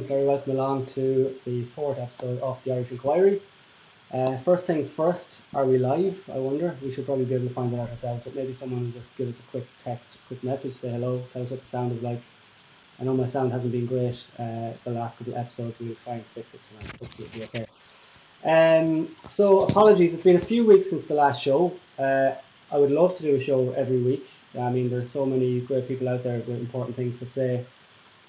very welcome along to the 4th episode of the Irish Inquiry. First things first, are we live? I wonder. We should probably be able to find that out ourselves, but maybe someone will just give us a quick text, a quick message, say hello, tell us what the sound is like. I know my sound hasn't been great the last couple of episodes. We'll try and fix it tonight. Hopefully it'll be okay. So apologies, it's been a few weeks since the last show. I would love to do a show every week. I mean, there's so many great people out there with important things to say,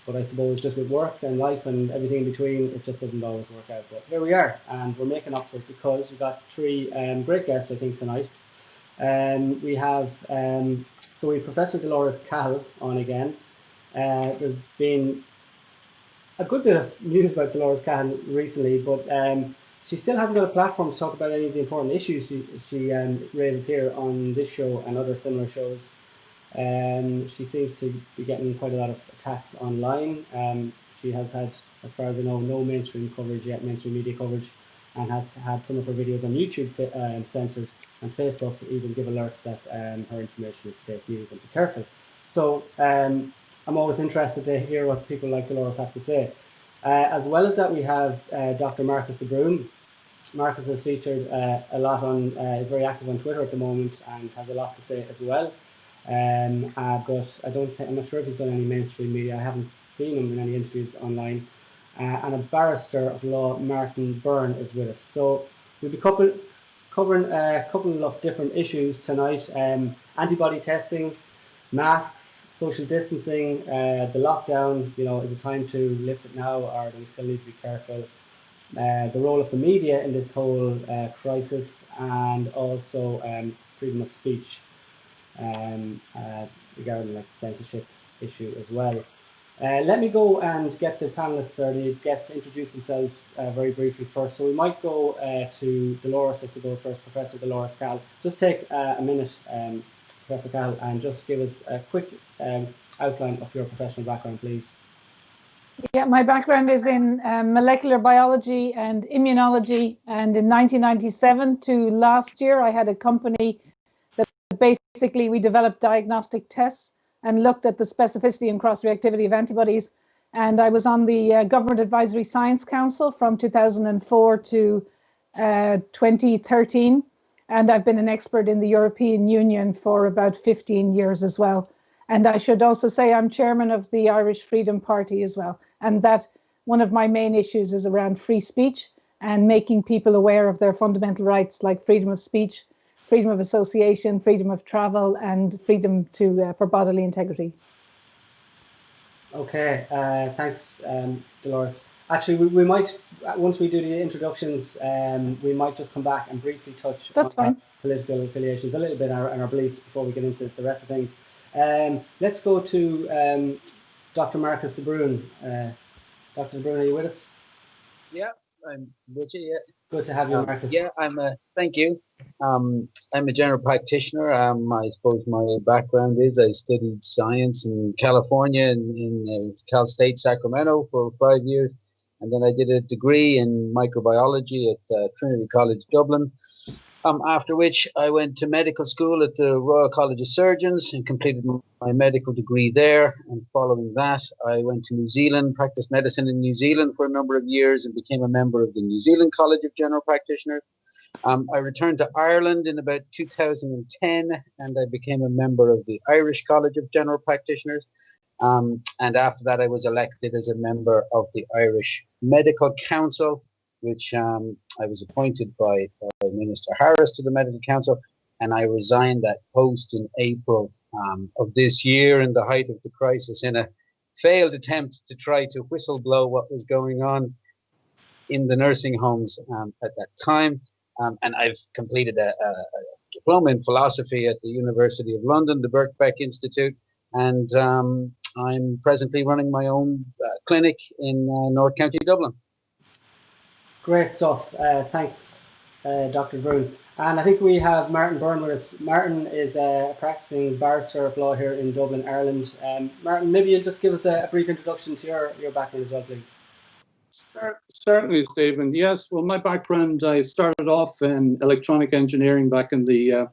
but I suppose just with work and life and everything in between, it just doesn't always work out. But here we are, and we're making up for it because we've got three great guests, I think, tonight. We have Professor Dolores Cahill on again. There's been a good bit of news about Dolores Cahill recently, but she still hasn't got a platform to talk about any of the important issues she raises here on this show and other similar shows. She seems to be getting quite a lot of attacks online. She has had, as far as I know, no mainstream coverage yet, mainstream media coverage, and has had some of her videos on YouTube censored, and Facebook even give alerts that her information is fake news, and be careful. So I'm always interested to hear what people like Dolores have to say. As well as that, we have Dr. Marcus de Brun. Marcus has featured a lot on, is very active on Twitter at the moment and has a lot to say as well. But I'm not sure if he's done any mainstream media. I haven't seen him in any interviews online. And a barrister of law, Martin Byrne, is with us. So we'll be covering a couple of different issues tonight. Antibody testing, masks, social distancing, the lockdown, is it time to lift it now, or do we still need to be careful? The role of the media in this whole crisis, and also freedom of speech regarding the censorship issue as well. Let me go and get the panelists or the guests to introduce themselves very briefly first. So we might go to Dolores, I suppose, first, Professor Dolores Cahill. Just take a minute, Professor Cahill, and just give us a quick outline of your professional background, please. Yeah, my background is in molecular biology and immunology, and in 1997 to last year I had a company that basically we developed diagnostic tests and looked at the specificity and cross-reactivity of antibodies, and I was on the Government Advisory Science Council from 2004 to 2013, and I've been an expert in the European Union for about 15 years as well. And I should also say I'm chairman of the Irish Freedom Party as well. And that one of my main issues is around free speech and making people aware of their fundamental rights like freedom of speech, freedom of association, freedom of travel, and freedom for bodily integrity. Okay, thanks, Dolores. Actually, we might, once we do the introductions, we might just come back and briefly touch on our political affiliations, a little bit on our beliefs before we get into the rest of things. Let's go to Dr. Marcus de Brun. Dr. de Brun, are you with us? Yeah, I'm with you. Yeah. Good to have you, Marcus. Yeah, thank you. I'm a general practitioner. I suppose my background is I studied science in California in Cal State Sacramento for 5 years, and then I did a degree in microbiology at Trinity College Dublin. After which I went to medical school at the Royal College of Surgeons and completed my medical degree there. And following that, I went to New Zealand, practiced medicine in New Zealand for a number of years and became a member of the New Zealand College of General Practitioners. I returned to Ireland in about 2010 and I became a member of the Irish College of General Practitioners. And after that, I was elected as a member of the Irish Medical Council, which I was appointed by Minister Harris to the Medical Council, and I resigned that post in April of this year in the height of the crisis in a failed attempt to try to whistleblow what was going on in the nursing homes at that time. And I've completed a diploma in philosophy at the University of London, the Birkbeck Institute, and I'm presently running my own clinic in North County Dublin. Great stuff. Thanks, Dr. Brun. And I think we have Martin Byrne with us. Martin is a practicing barrister of law here in Dublin, Ireland. Martin, maybe you'll just give us a brief introduction to your background as well, please. Certainly, Stephen. Yes, well, my background, I started off in electronic engineering back in the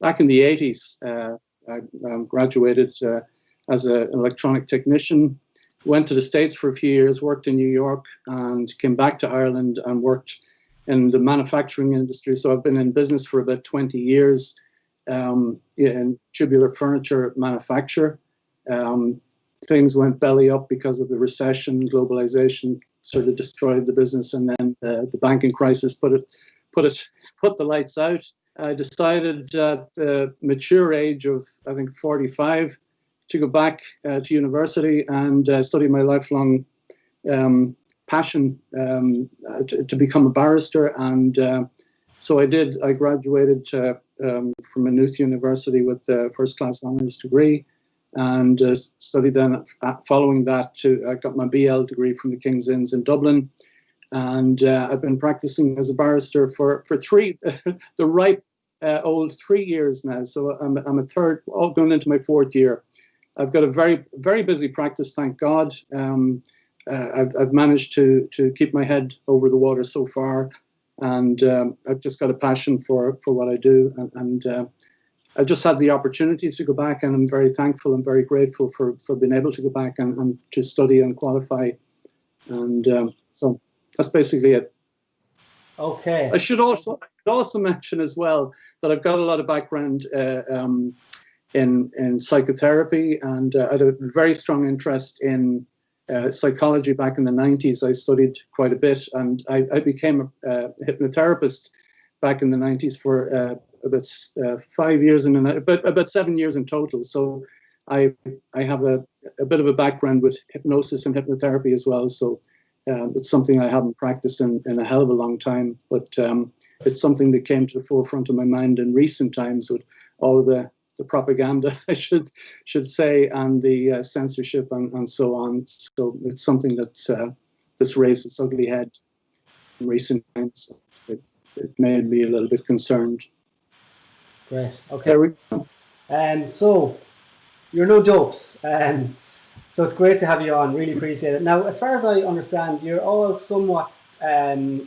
80s. I graduated as an electronic technician went to the States for a few years, worked in New York, and came back to Ireland and worked in the manufacturing industry. So I've been in business for about 20 years in tubular furniture manufacture. Things went belly up because of the recession, globalization sort of destroyed the business, and then the banking crisis put the lights out. I decided at the mature age of, I think, 45, to go back to university and study my lifelong passion to become a barrister. And so I did. I graduated from Maynooth University with a first-class honours degree, and studied then. Following that, I got my BL degree from the King's Inns in Dublin, and I've been practicing as a barrister for the ripe old 3 years now. So I'm a third, all going into my fourth year. I've got a very, very busy practice, thank God. I've managed to keep my head over the water so far, and I've just got a passion for what I do, and I've just had the opportunity to go back, and I'm very thankful and very grateful for being able to go back and to study and qualify, and so that's basically it. Okay. I should also mention as well that I've got a lot of background in psychotherapy, and I had a very strong interest in psychology back in the 90s. I studied quite a bit, and I became a hypnotherapist back in the 90s for about 5 years, and about 7 years in total. So I have a bit of a background with hypnosis and hypnotherapy as well. So it's something I haven't practiced in a hell of a long time, but it's something that came to the forefront of my mind in recent times with all of the propaganda, I should say, and the censorship and so on. So it's something that's raised its ugly head in recent times. It made me a little bit concerned. Great. Okay. There we go. So you're no jokes. So it's great to have you on. Really appreciate it. Now, as far as I understand, you're all somewhat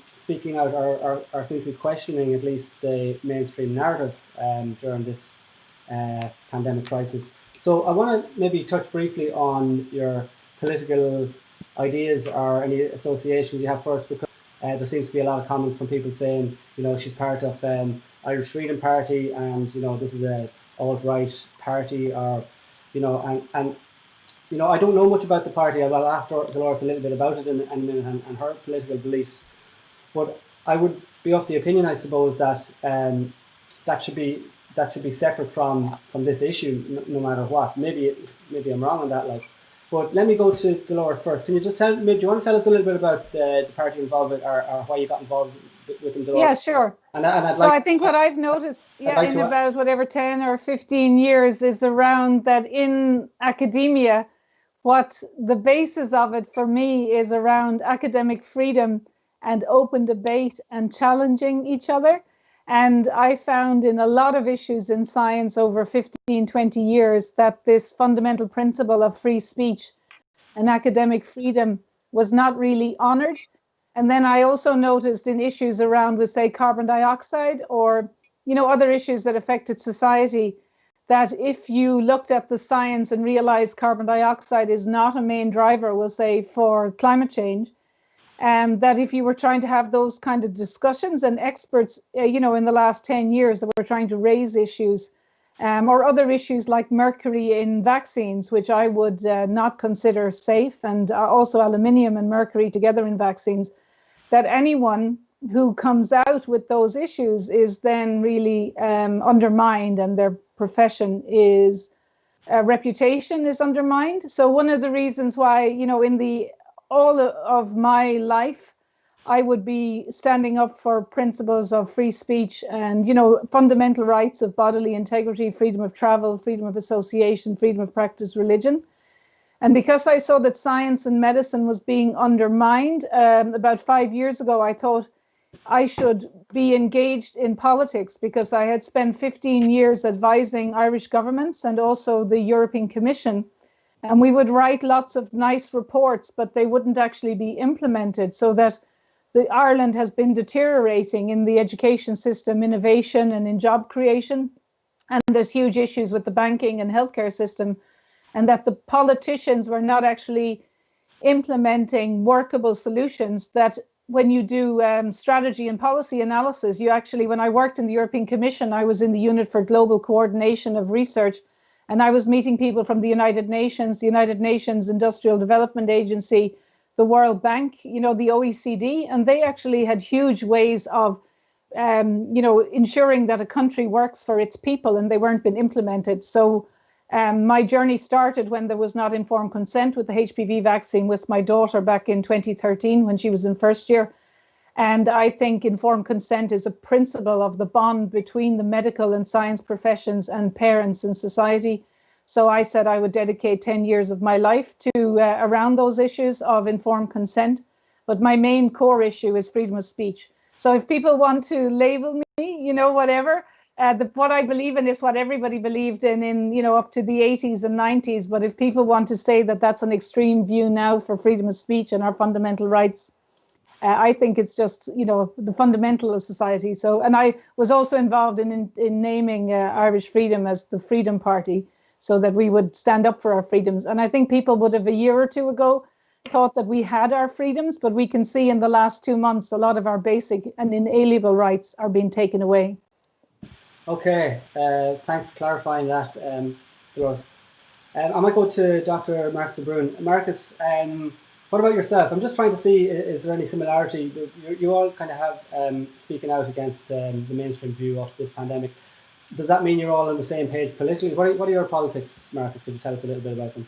speaking out or simply questioning at least the mainstream narrative during this pandemic crisis. So I want to maybe touch briefly on your political ideas or any associations you have first, because there seems to be a lot of comments from people saying, she's part of Irish Freedom Party, and this is a alt-right party, or and I don't know much about the party. I will ask Dolores a little bit about it and her political beliefs, but I would be of the opinion, I suppose, that that should be separate from this issue, no matter what. Maybe I'm wrong on that, but let me go to Dolores first. Can you just do you want to tell us a little bit about the party involvement, or why you got involved with them, Dolores? Yeah, sure. I think what I've noticed, in about whatever 10 or 15 years, is around that in academia, what the basis of it for me is around academic freedom and open debate and challenging each other. And I found in a lot of issues in science over 15, 20 years that this fundamental principle of free speech and academic freedom was not really honored. And then I also noticed in issues around, with say, carbon dioxide or, other issues that affected society, that if you looked at the science and realized carbon dioxide is not a main driver, we'll say, for climate change, and that if you were trying to have those kind of discussions, and experts, in the last 10 years that were trying to raise issues, or other issues like mercury in vaccines, which I would not consider safe, and also aluminium and mercury together in vaccines, that anyone who comes out with those issues is then really undermined, and their profession reputation is undermined. So one of the reasons why, in all of my life, I would be standing up for principles of free speech and, fundamental rights of bodily integrity, freedom of travel, freedom of association, freedom of practice religion. And because I saw that science and medicine was being undermined, about 5 years ago, I thought I should be engaged in politics, because I had spent 15 years advising Irish governments and also the European Commission. And we would write lots of nice reports, but they wouldn't actually be implemented, so that Ireland has been deteriorating in the education system, innovation, and in job creation. And there's huge issues with the banking and healthcare system, and that the politicians were not actually implementing workable solutions that when you do strategy and policy analysis, you actually, when I worked in the European Commission, I was in the Unit for Global Coordination of Research, and I was meeting people from the United Nations Industrial Development Agency, the World Bank, you know, the OECD, and they actually had huge ways of, you know, ensuring that a country works for its people, and they weren't being implemented. So my journey started when there was not informed consent with the HPV vaccine with my daughter back in 2013 when she was in first year. And I think informed consent is a principle of the bond between the medical and science professions and parents and society. So I said I would dedicate 10 years of my life to around those issues of informed consent. But my main core issue is freedom of speech. So if people want to label me, you know, whatever, what I believe in is what everybody believed in, you know, up to the 80s and 90s. But if people want to say that that's an extreme view now for freedom of speech and our fundamental rights, I think it's just, you know, the fundamental of society. So, and I was also involved in naming Irish Freedom as the Freedom Party, so that we would stand up for our freedoms. And I think people would have a year or two ago thought that we had our freedoms, but we can see in the last 2 months, a lot of our basic and inalienable rights are being taken away. Okay, thanks for clarifying that, Dolores. I might go to Dr. Marcus Brun. Marcus, what about yourself? I'm just trying to see, is there any similarity? You all kind of have speaking out against the mainstream view of this pandemic. Does that mean you're all on the same page politically? What are your politics, Marcus? Could you tell us a little bit about them?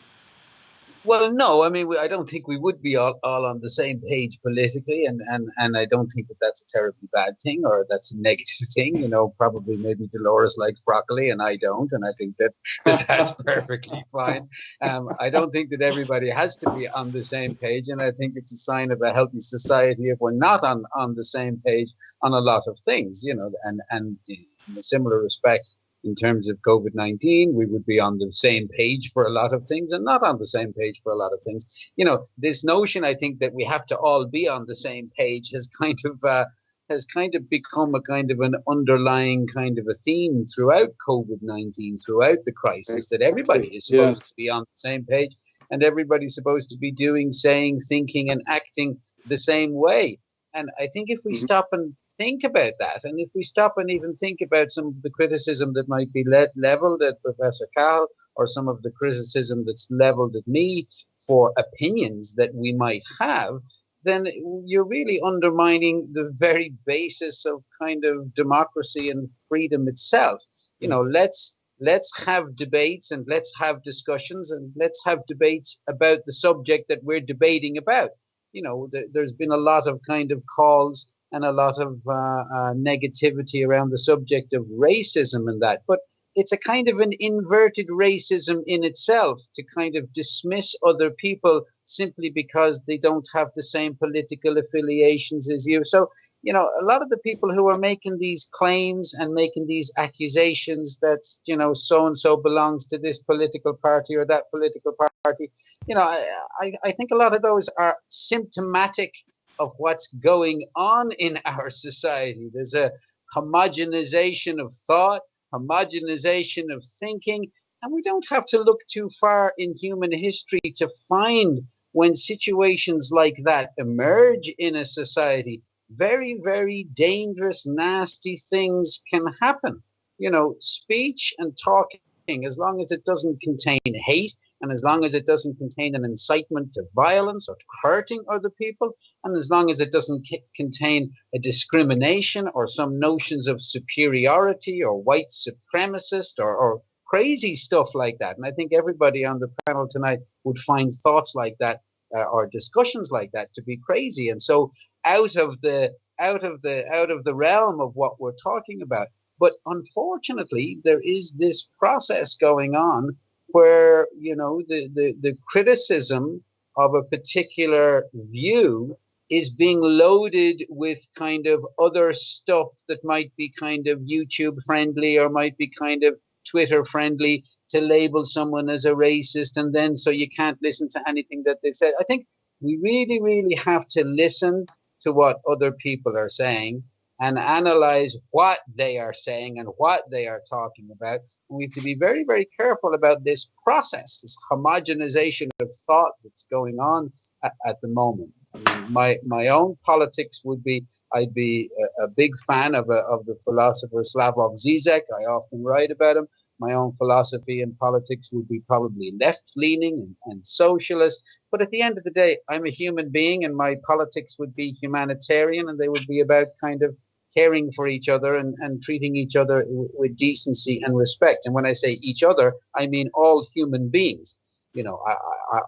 Well, no, I mean, I don't think we would be all on the same page politically, and I don't think that that's a terribly bad thing or that's a negative thing. You know, probably maybe Dolores likes broccoli and I don't, and I think that's perfectly fine. I don't think that everybody has to be on the same page, and I think it's a sign of a healthy society if we're not on the same page on a lot of things. You know, and in a similar respect, in terms of COVID-19, we would be on the same page for a lot of things and not on the same page for a lot of things. You know, this notion, I think, that we have to all be on the same page has kind of become a kind of an underlying kind of a theme throughout COVID-19, throughout the crisis, that everybody is supposed to be on the same page and everybody's supposed to be doing, saying, thinking and acting the same way. And I think if we stop and think about that, and if we stop and even think about some of the criticism that might be leveled at Professor Cahill, or some of the criticism that's leveled at me for opinions that we might have, then you're really undermining the very basis of kind of democracy and freedom itself. You know, let's have debates and let's have discussions and let's have debates about the subject that we're debating about. You know, there's been a lot of kind of calls and a lot of negativity around the subject of racism and that. But it's a kind of an inverted racism in itself to kind of dismiss other people simply because they don't have the same political affiliations as you. So, you know, a lot of the people who are making these claims and making these accusations that, you know, so-and-so belongs to this political party or that political party, you know, I think a lot of those are symptomatic of what's going on in our society. There's a homogenization of thought, homogenization of thinking, and we don't have to look too far in human history to find when situations like that emerge in a society, very, very dangerous, nasty things can happen. You know, speech and talking, as long as it doesn't contain hate, and as long as it doesn't contain an incitement to violence or to hurting other people, and as long as it doesn't contain a discrimination or some notions of superiority or white supremacist or crazy stuff like that. And I think everybody on the panel tonight would find thoughts like that or discussions like that to be crazy. And so out of the realm of what we're talking about. But unfortunately, there is this process going on where, you know, the criticism of a particular view is being loaded with kind of other stuff that might be kind of YouTube friendly or might be kind of Twitter friendly to label someone as a racist, and then so you can't listen to anything that they've said. I think we really, really have to listen to what other people are saying and analyze what they are saying and what they are talking about. And we have to be very, very careful about this process, this homogenization of thought that's going on at the moment. I mean, my own politics would be, I'd be a big fan of the philosopher Slavoj Zizek. I often write about him. My own philosophy in politics would be probably left-leaning and socialist. But at the end of the day, I'm a human being, and my politics would be humanitarian, and they would be about kind of caring for each other and treating each other with decency and respect. And when I say each other, I mean all human beings. You know,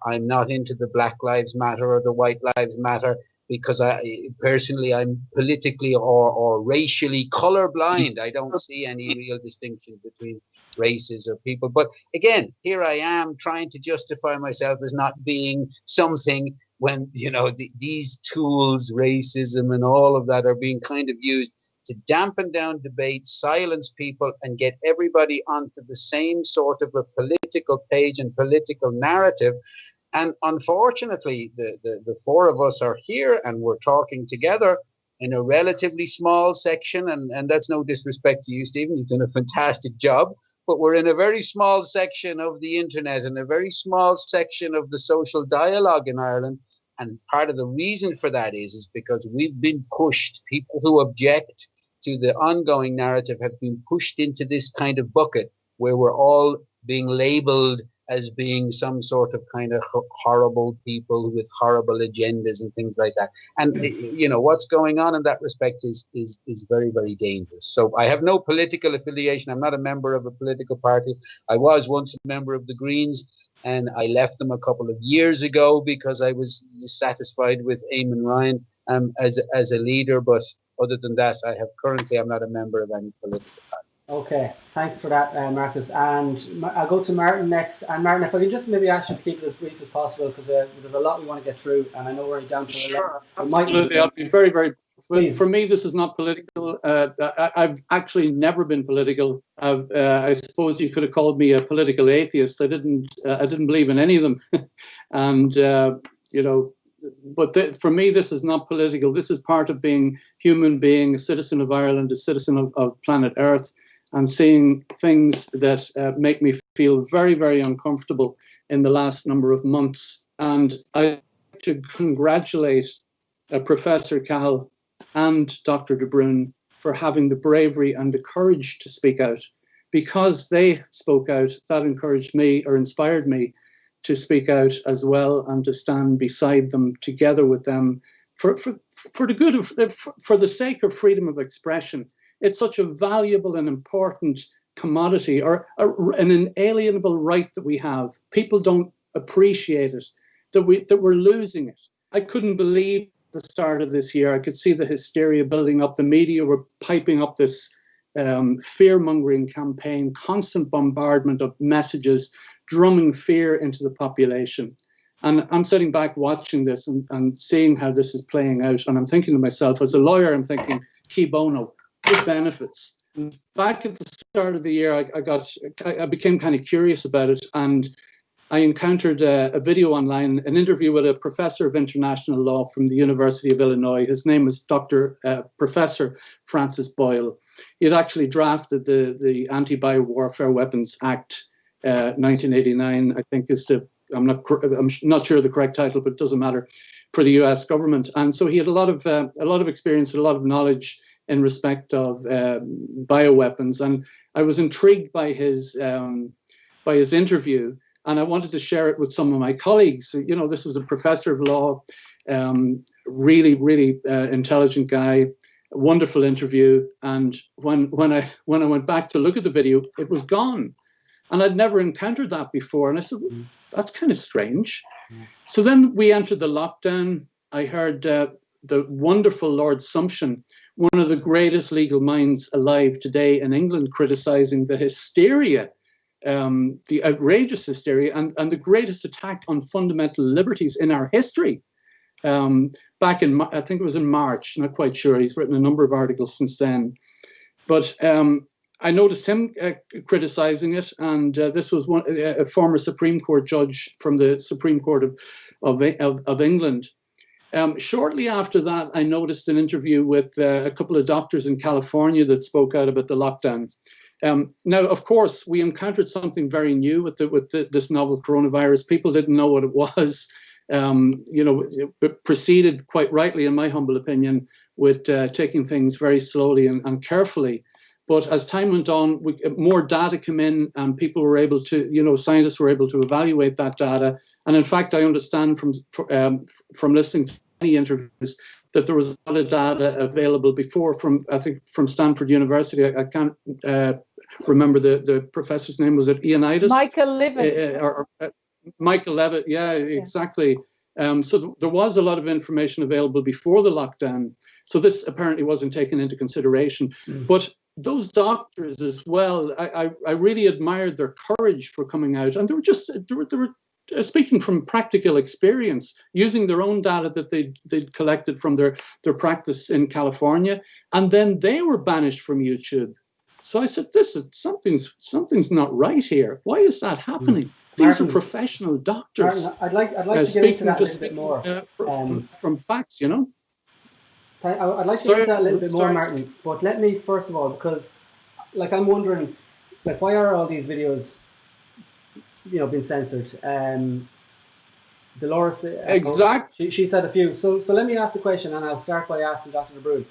I'm not into the Black Lives Matter or the White Lives Matter, because I'm politically or racially colorblind. I don't see any real distinction between races or people. But again, here I am trying to justify myself as not being something when, you know, these tools, racism and all of that, are being kind of used to dampen down debate, silence people, and get everybody onto the same sort of a political page and political narrative. And unfortunately, the four of us are here and we're talking together in a relatively small section. And that's no disrespect to you, Stephen. You've done a fantastic job. But we're in a very small section of the internet and a very small section of the social dialogue in Ireland. And part of the reason for that is because we've been pushed. People who object to the ongoing narrative have been pushed into this kind of bucket where we're all being labeled as being some sort of kind of horrible people with horrible agendas and things like that. And, you know, what's going on in that respect is very, very dangerous. So I have no political affiliation. I'm not a member of a political party. I was once a member of the Greens, and I left them a couple of years ago because I was dissatisfied with Eamon Ryan as a leader. But other than that, I'm not a member of any political party. Okay, thanks for that, Marcus. And I'll go to Martin next. And Martin, if I can just maybe ask you to keep it as brief as possible, because there's a lot we want to get through, and I know we're down to Sure, absolutely. I'll be very, very. Please. For me, this is not political. I've actually never been political. I suppose you could have called me a political atheist. I didn't believe in any of them, and you know. But for me, this is not political. This is part of being human being, a citizen of Ireland, a citizen of planet Earth, and seeing things that make me feel very, very uncomfortable in the last number of months. And I should congratulate Professor Cahill and Dr. de Brun for having the bravery and the courage to speak out. Because they spoke out, that encouraged me or inspired me to speak out as well and to stand beside them, together with them, for the good of, for the sake of freedom of expression. It's such a valuable and important commodity, or an inalienable right that we have. People don't appreciate it, that we're losing it. I couldn't believe the start of this year. I could see the hysteria building up. The media were piping up this fear-mongering campaign, constant bombardment of messages, drumming fear into the population. And I'm sitting back watching this and seeing how this is playing out. And I'm thinking to myself, as a lawyer, I'm thinking, Key Bono, good benefits. Back at the start of the year, I became kind of curious about it. And I encountered a video online, an interview with a professor of international law from the University of Illinois. His name was Professor Francis Boyle. He had actually drafted the Anti-Biowarfare Weapons Act 1989, I think is I'm not sure the correct title, but it doesn't matter, for the U.S. government. And so he had a lot of experience, a lot of knowledge in respect of bioweapons. And I was intrigued by his interview, and I wanted to share it with some of my colleagues. You know, this was a professor of law, really intelligent guy, wonderful interview. And when I went back to look at the video, it was gone. And I'd never encountered that before. And I said, well, that's kind of strange. So then we entered the lockdown. I heard the wonderful Lord Sumption, one of the greatest legal minds alive today in England, criticizing the hysteria, the outrageous hysteria and the greatest attack on fundamental liberties in our history. Back in, I think it was in March, not quite sure. He's written a number of articles since then. But I noticed him criticizing it, and this was a former Supreme Court judge from the Supreme Court of England. Shortly after that, I noticed an interview with a couple of doctors in California that spoke out about the lockdown. Now, of course, we encountered something very new with this novel coronavirus. People didn't know what it was. It proceeded quite rightly, in my humble opinion, with taking things very slowly and carefully. But as time went on, more data came in, and people were able to, scientists were able to evaluate that data. And in fact, I understand from listening to many interviews that there was a lot of data available before from Stanford University. I can't remember the professor's name. Was it Ioannidis? Michael Levitt. Michael Levitt, yeah, exactly. So there was a lot of information available before the lockdown. So this apparently wasn't taken into consideration. But those doctors as well, I really admired their courage for coming out. And they were speaking from practical experience, using their own data that they'd collected from their practice in California. And then they were banished from YouTube. So I said, something's not right here. Why is that happening? These are professional doctors. Martin, I'd like to get into that a little bit more. From facts, I'd like to get into that a little bit more, Martin. But let me, first of all, because I'm wondering, why are all these videos, being censored? Dolores, exactly. She said a few. So let me ask the question, and I'll start by asking Dr. Brun.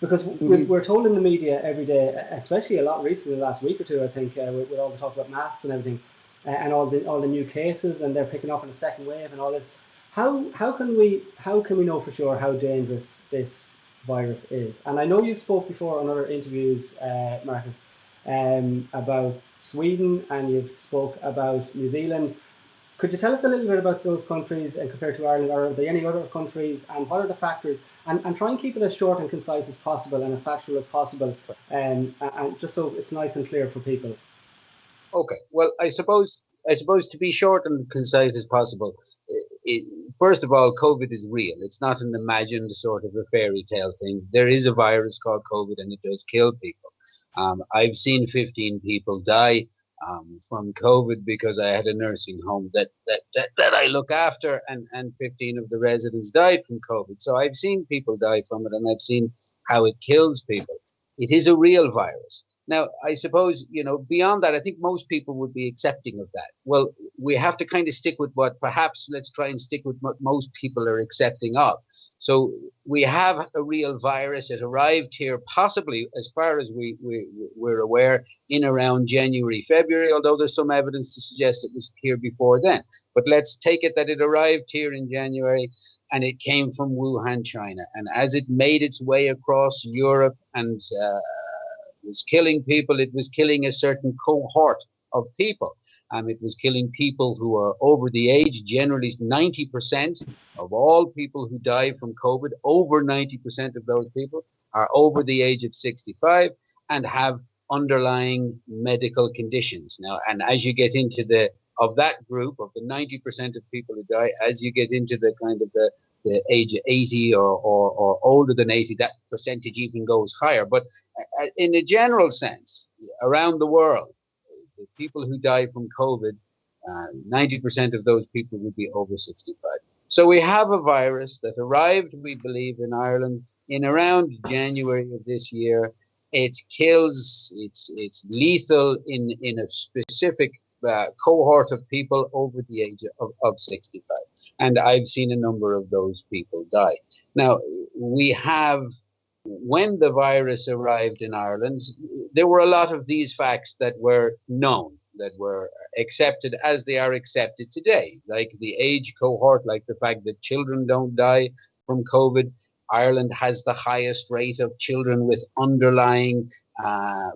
Because we're told in the media every day, especially a lot recently, the last week or two, I think, with all the talk about masks and everything, and all the new cases, and they're picking up in a second wave and all this. How can we know for sure how dangerous this virus is? And I know you spoke before on other interviews, Marcus, about Sweden, and you've spoke about New Zealand. Could you tell us a little bit about those countries and compared to Ireland? Are there any other countries, and what are the factors? And try and keep it as short and concise as possible and as factual as possible, and just so it's nice and clear for people. Okay. Well, I suppose to be short and concise as possible, first of all, COVID is real. It's not an imagined sort of a fairy tale thing. There is a virus called COVID, and it does kill people. I've seen 15 people die from COVID because I had a nursing home that I look after, and 15 of the residents died from COVID. So I've seen people die from it, and I've seen how it kills people. It is a real virus. Now, I suppose, beyond that, I think most people would be accepting of that. Well, we have to kind of stick with let's try and stick with what most people are accepting of. So we have a real virus. It arrived here possibly, as far as we're aware, in around January, February, although there's some evidence to suggest it was here before then. But let's take it that it arrived here in January, and it came from Wuhan, China. And as it made its way across Europe and was killing people, it was killing a certain cohort of people. It was killing people who are over the age. Generally, 90% of all people who die from COVID, over 90% of those people are over the age of 65 and have underlying medical conditions. Now, and as you get into of that group, of the 90% of people who die, as you get into the kind of the age of 80 or older than 80, that percentage even goes higher. But in a general sense, around the world, the people who die from COVID, 90% of those people would be over 65. So we have a virus that arrived, we believe, in Ireland in around January of this year. It kills, it's lethal in a specific cohort of people over the age of 65. And I've seen a number of those people die. Now, when the virus arrived in Ireland, there were a lot of these facts that were known, that were accepted as they are accepted today, like the age cohort, like the fact that children don't die from COVID. Ireland has the highest rate of children with underlying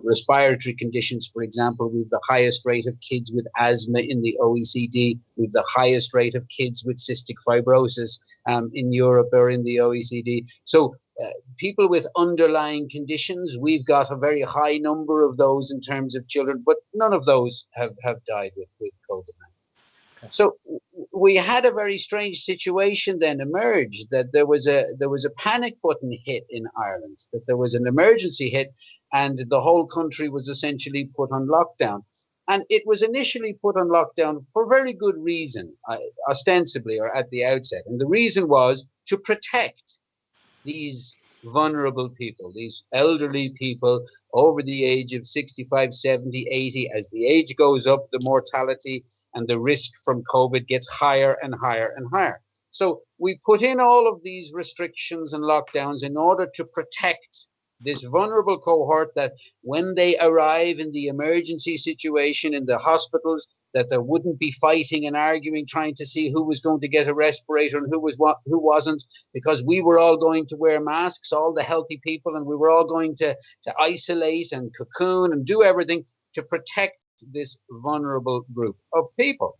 respiratory conditions. For example, we have the highest rate of kids with asthma in the OECD. We have the highest rate of kids with cystic fibrosis in Europe or in the OECD. So people with underlying conditions, we've got a very high number of those in terms of children, but none of those have died with COVID-19. So we had a very strange situation then emerge, that there was a panic button hit in Ireland, that there was an emergency hit, and the whole country was essentially put on lockdown. And it was initially put on lockdown for very good reason, ostensibly, or at the outset. And the reason was to protect these vulnerable people, these elderly people over the age of 65, 70, 80. As the age goes up, the mortality and the risk from COVID gets higher and higher and higher. So we put in all of these restrictions and lockdowns in order to protect this vulnerable cohort, that when they arrive in the emergency situation in the hospitals, that there wouldn't be fighting and arguing, trying to see who was going to get a respirator and who wasn't, because we were all going to wear masks, all the healthy people, and we were all going to isolate and cocoon and do everything to protect this vulnerable group of people.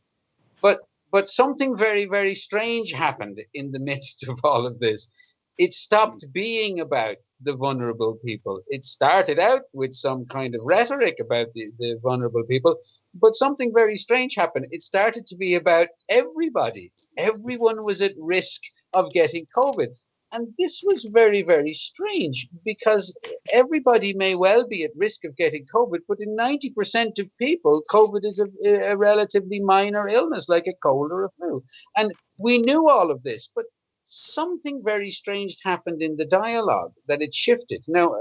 But something very, very strange happened in the midst of all of this. It stopped being about the vulnerable people. It started out with some kind of rhetoric about the vulnerable people, but something very strange happened. It started to be about everybody. Everyone was at risk of getting COVID. And this was very, very strange, because everybody may well be at risk of getting COVID, but in 90% of people, COVID is a relatively minor illness, like a cold or a flu. And we knew all of this, but something very strange happened in the dialogue, that it shifted. Now,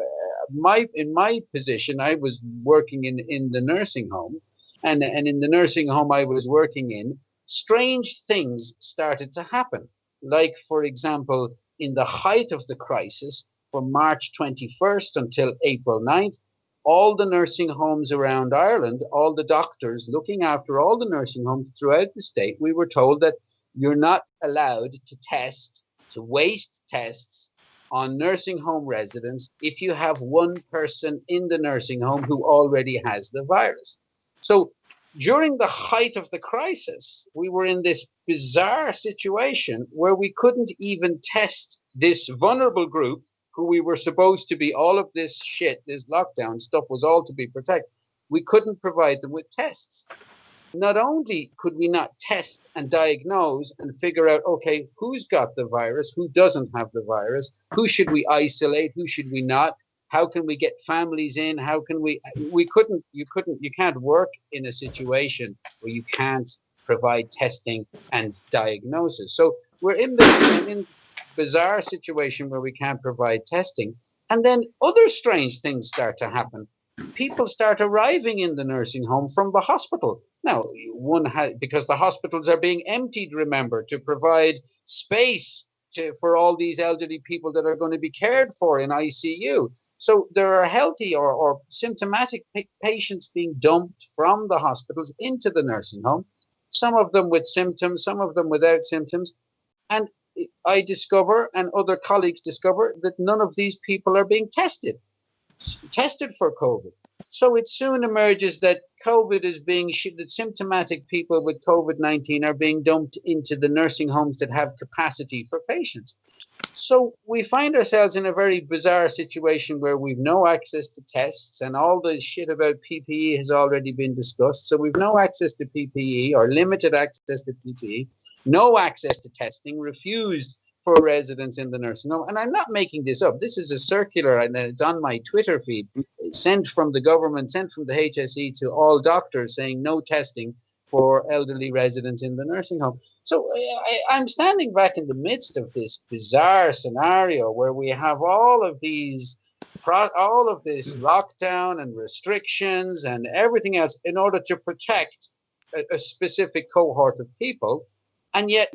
in my position, I was working in the nursing home, and in the nursing home I was working in, strange things started to happen. Like, for example, in the height of the crisis, from March 21st until April 9th, all the nursing homes around Ireland, all the doctors looking after all the nursing homes throughout the state, we were told that you're not allowed to waste tests on nursing home residents if you have one person in the nursing home who already has the virus. So during the height of the crisis, we were in this bizarre situation where we couldn't even test this vulnerable group who we were supposed to be, all of this shit, this lockdown stuff was all to be protected. We couldn't provide them with tests. Not only could we not test and diagnose and figure out, okay, who's got the virus, who doesn't have the virus, who should we isolate, who should we not, how can we get families in, you can't work in a situation where you can't provide testing and diagnosis. So we're in this bizarre situation where we can't provide testing. And then other strange things start to happen. People start arriving in the nursing home from the hospital. Now, because the hospitals are being emptied, remember, to provide space for all these elderly people that are going to be cared for in ICU. So there are healthy or symptomatic patients being dumped from the hospitals into the nursing home, some of them with symptoms, some of them without symptoms. And I discover, and other colleagues discover, that none of these people are being tested for COVID. So it soon emerges that that symptomatic people with COVID-19 are being dumped into the nursing homes that have capacity for patients. So we find ourselves in a very bizarre situation where we've no access to tests, and all the shit about PPE has already been discussed. So we've no access to PPE, or limited access to PPE, no access to testing, refused for residents in the nursing home. And I'm not making this up. This is a circular, and it's on my Twitter feed, sent from the government, sent from the HSE to all doctors, saying no testing for elderly residents in the nursing home. So I'm standing back in the midst of this bizarre scenario where we have all of this lockdown and restrictions and everything else in order to protect a specific cohort of people. And yet,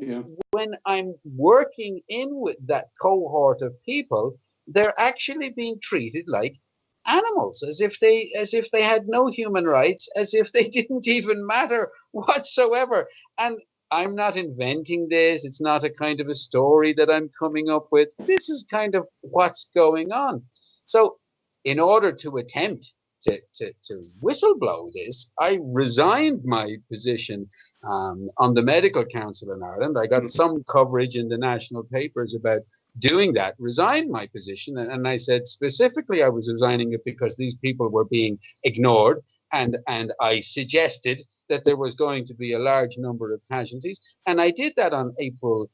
when I'm working in with that cohort of people, they're actually being treated like animals, as if they had no human rights, as if they didn't even matter whatsoever. And I'm not inventing this. It's not a kind of a story that I'm coming up with. This is kind of what's going on. So in order to attempt to whistleblow this, I resigned my position on the Medical Council in Ireland. I got some coverage in the national papers about doing that, resigned my position. And I said specifically I was resigning it because these people were being ignored. And I suggested that there was going to be a large number of casualties. And I did that on April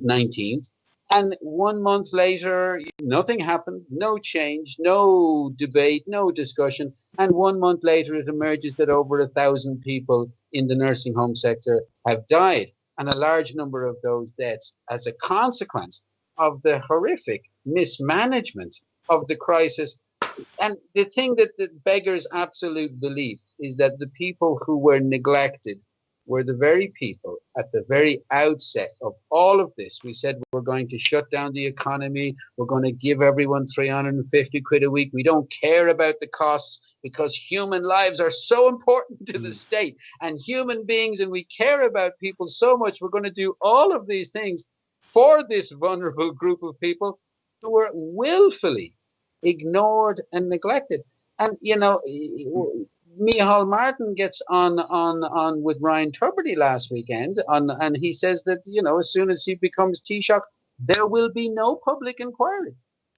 19th. And 1 month later, nothing happened, no change, no debate, no discussion. And 1 month later, it emerges that over 1,000 people in the nursing home sector have died. and a large number of those deaths as a consequence of the horrific mismanagement of the crisis. And the thing that beggars absolute belief is that the people who were neglected were the very people at the very outset of all of this. We said we're going to shut down the economy. We're going to give everyone 350 quid a week. We don't care about the costs because human lives are so important to the state and human beings, and we care about people so much. We're going to do all of these things for this vulnerable group of people who were willfully ignored and neglected. And, you know, Micheál Martin gets on with Ryan Tubridy last weekend, and he says that, you know, as soon as he becomes Taoiseach, there will be no public inquiry.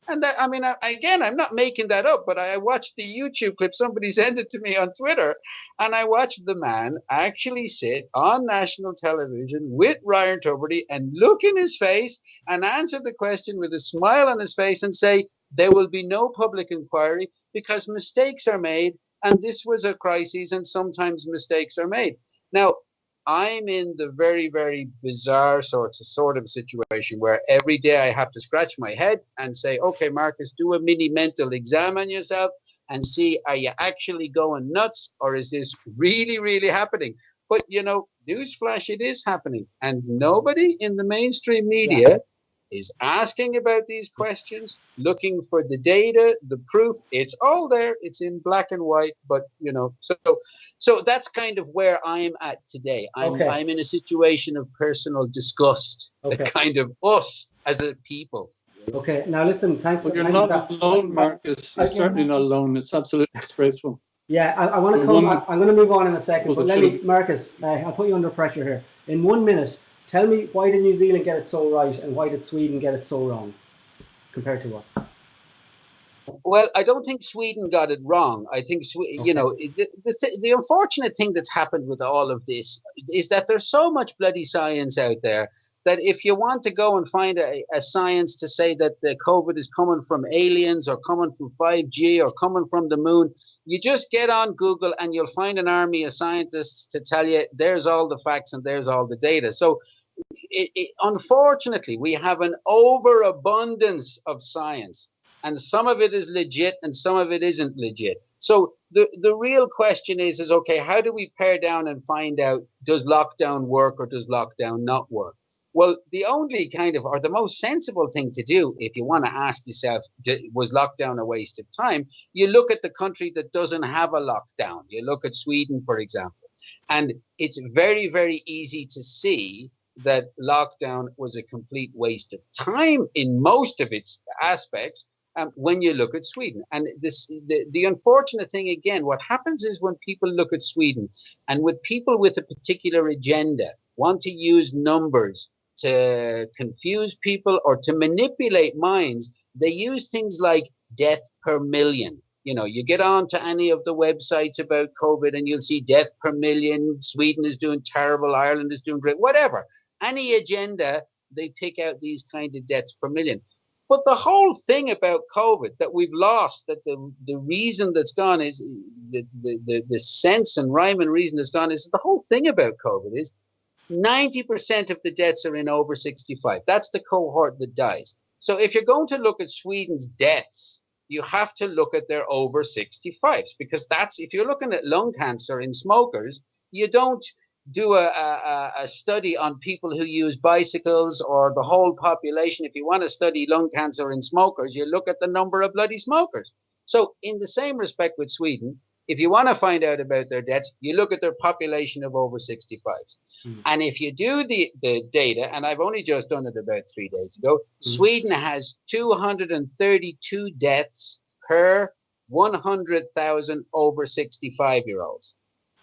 And that, I mean, again, I'm not making that up, but I watched the YouTube clip. Somebody sent it to me on Twitter, and I watched the man actually sit on national television with Ryan Tubridy and look in his face and answer the question with a smile on his face and say, there will be no public inquiry because mistakes are made, and this was a crisis, and sometimes mistakes are made. Now, I'm in the very, very bizarre sort of situation where every day I have to scratch my head and say, okay, Marcus, do a mini mental exam on yourself and see, are you actually going nuts, or is this really, really happening? But, you know, newsflash, it is happening. And nobody in the mainstream media is asking about these questions, looking for the data, the proof. It's all there. It's in black and white. But, you know, so that's kind of where I'm at today. I'm in a situation of personal disgust, kind of us as a people. Okay, now listen, thanks. But you're not alone, Marcus. You're certainly not alone. It's absolutely disgraceful. Yeah, I want to come. I'm going to move on in a second, but let me, Marcus, I'll put you under pressure here. In 1 minute, tell me, why did New Zealand get it so right, and why did Sweden get it so wrong compared to us? Well, I don't think Sweden got it wrong. I think, you know, the unfortunate thing that's happened with all of this is that there's so much bloody science out there that if you want to go and find a science to say that the COVID is coming from aliens or coming from 5G or coming from the moon, you just get on Google and you'll find an army of scientists to tell you there's all the facts and there's all the data. So unfortunately, we have an overabundance of science. And some of it is legit and some of it isn't legit. So the real question is, okay, how do we pare down and find out, does lockdown work or does lockdown not work? Well, the only kind of, or the most sensible thing to do, if you want to ask yourself, was lockdown a waste of time? You look at the country that doesn't have a lockdown. You look at Sweden, for example. And it's very, very easy to see that lockdown was a complete waste of time in most of its aspects. When you look at Sweden. And the unfortunate thing, again, what happens is when people look at Sweden and with people with a particular agenda want to use numbers to confuse people or to manipulate minds, they use things like death per million. You know, you get on to any of the websites about COVID and you'll see death per million. Sweden is doing terrible. Ireland is doing great. Whatever. Any agenda, they pick out these kind of deaths per million. But the whole thing about COVID that we've lost, that the reason that's gone is the sense and rhyme and reason that's gone is the whole thing about COVID is 90% of the deaths are in over 65. That's the cohort that dies. So if you're going to look at Sweden's deaths, you have to look at their over 65s, because that's, if you're looking at lung cancer in smokers, you don't do a study on people who use bicycles or the whole population. If you want to study lung cancer in smokers, you look at the number of bloody smokers. So in the same respect with Sweden, if you want to find out about their deaths, you look at their population of over 65s. And if you do the data, and I've only just done it about 3 days ago, Sweden has 232 deaths per 100,000 over 65-year-olds.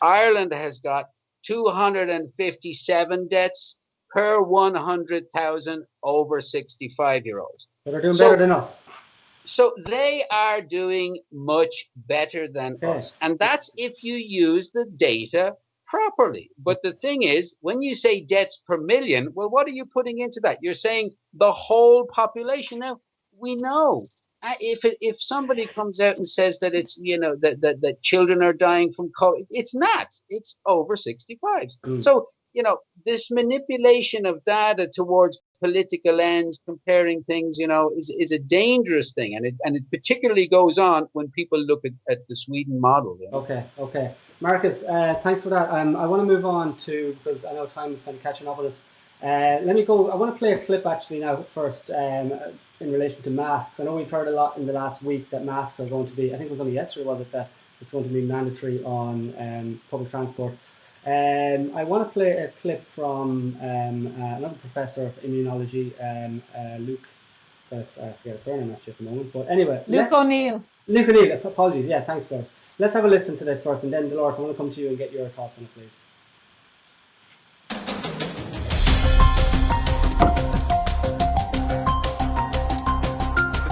Ireland has got 257 deaths per 100,000 over 65-year-olds. So they're doing better than us. So they are doing much better than us. And that's if you use the data properly. But the thing is, when you say deaths per million, well, what are you putting into that? You're saying the whole population. Now, we know, if somebody comes out and says that it's, that children are dying from COVID, it's not. It's over 65s. So, this manipulation of data towards political ends, comparing things, is a dangerous thing, and it particularly goes on when people look at the Sweden model. Okay. Marcus, thanks for that. I want to move on to, because I know time is kind of catching up with us. Let me go. I want to play a clip actually now first in relation to masks. I know we've heard a lot in the last week that masks are going to be, I think it was only yesterday, was it, that it's going to be mandatory on public transport. I want to play a clip from another professor of immunology, Luke, I forget his surname actually at the moment, but anyway. Luke O'Neill. Luke O'Neill, apologies, yeah, thanks Dolores. Let's have a listen to this first, and then Dolores, I want to come to you and get your thoughts on it, please.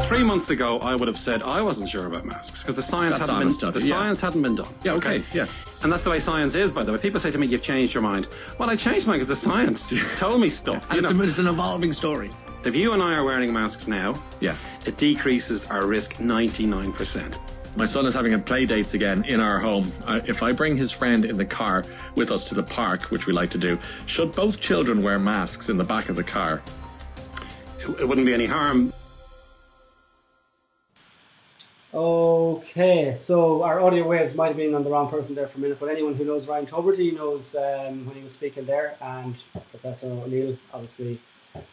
3 months ago, I would have said I wasn't sure about masks because the science hadn't been done. Yeah, okay, yeah. And that's the way science is, by the way. People say to me, you've changed your mind. Well, I changed mine because the science told me stuff. And it's an evolving story. If you and I are wearing masks now, it decreases our risk 99%. My son is having a play dates again in our home. If I bring his friend in the car with us to the park, which we like to do, should both children wear masks in the back of the car? It wouldn't be any harm. Okay, so our audio waves might have been on the wrong person there for a minute, but anyone who knows Ryan Tubridy knows when he was speaking there, and Professor O'Neill obviously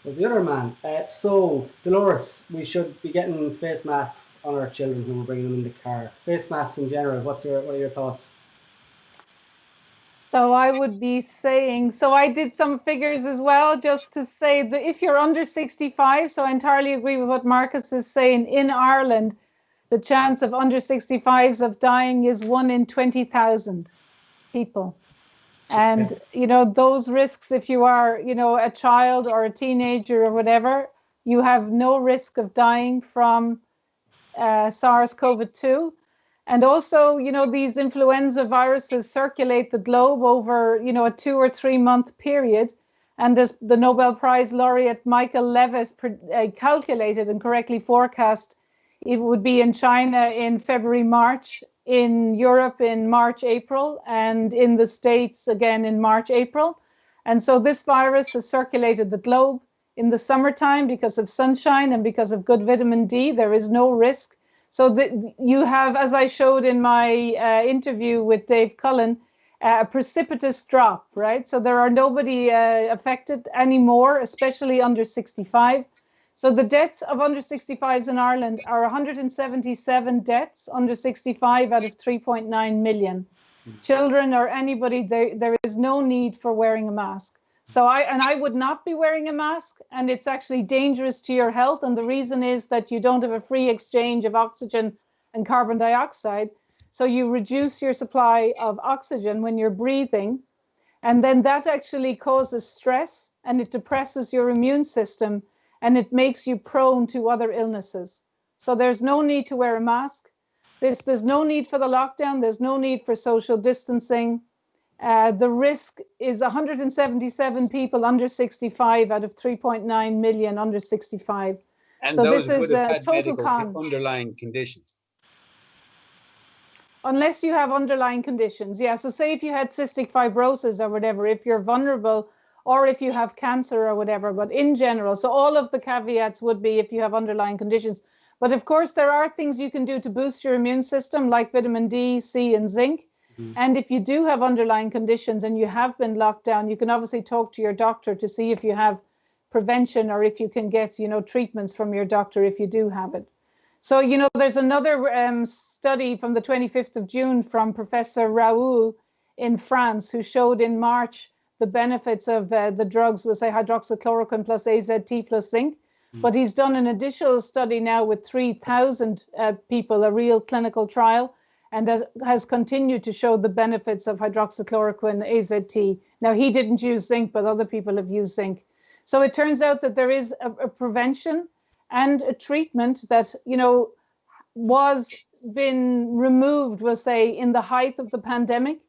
was the other man. So, Dolores, we should be getting face masks on our children when we're bringing them in the car. Face masks in general, what are your thoughts? So I would be saying, so I did some figures as well, just to say that if you're under 65, so I entirely agree with what Marcus is saying, in Ireland, the chance of under 65s of dying is 1 in 20,000 people. And, those risks, if you are, a child or a teenager or whatever, you have no risk of dying from SARS-CoV-2. And also, these influenza viruses circulate the globe over, a 2 or 3 month period. And the Nobel Prize laureate Michael Levitt calculated and correctly forecast it would be in China in February, March, in Europe in March, April, and in the States again in March, April. And so this virus has circulated the globe in the summertime because of sunshine and because of good vitamin D. There is no risk. So you have, as I showed in my interview with Dave Cullen, a precipitous drop, right? So there are nobody affected anymore, especially under 65. So the deaths of under 65s in Ireland are 177 deaths under 65 out of 3.9 million. Children or anybody, there is no need for wearing a mask. So I would not be wearing a mask, and it's actually dangerous to your health. And the reason is that you don't have a free exchange of oxygen and carbon dioxide. So you reduce your supply of oxygen when you're breathing. And then that actually causes stress, and it depresses your immune system, and it makes you prone to other illnesses. So there's no need to wear a mask. There's no need for the lockdown. There's no need for social distancing. The risk is 177 people under 65 out of 3.9 million under 65. And so those this is a total con. Underlying conditions. Unless you have underlying conditions. Yeah, so say if you had cystic fibrosis or whatever, if you're vulnerable, or if you have cancer or whatever, but in general, so all of the caveats would be if you have underlying conditions. But of course, there are things you can do to boost your immune system, like vitamin D, C, and zinc. Mm-hmm. And if you do have underlying conditions and you have been locked down, you can obviously talk to your doctor to see if you have prevention or if you can get, treatments from your doctor if you do have it. So, there's another study from the 25th of June from Professor Raoul in France, who showed in March the benefits of the drugs, we'll say hydroxychloroquine plus AZT plus zinc. But he's done an additional study now with 3,000 people, a real clinical trial, and that has continued to show the benefits of hydroxychloroquine, AZT. Now, he didn't use zinc, but other people have used zinc. So it turns out that there is a prevention and a treatment that, was been removed, we'll say, in the height of the pandemic.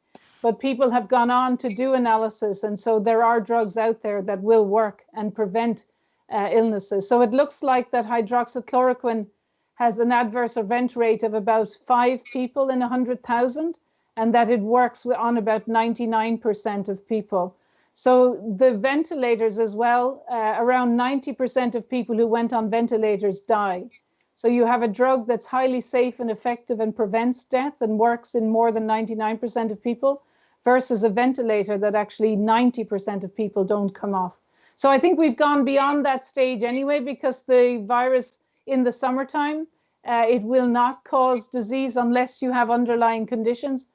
But people have gone on to do analysis, and so there are drugs out there that will work and prevent illnesses. So it looks like that hydroxychloroquine has an adverse event rate of about 5 people in 100,000, and that it works on about 99% of people. So the ventilators as well, around 90% of people who went on ventilators died. So you have a drug that's highly safe and effective and prevents death and works in more than 99% of people, versus a ventilator that actually 90% of people don't come off. So I think we've gone beyond that stage anyway, because the virus in the summertime, it will not cause disease unless you have underlying conditions.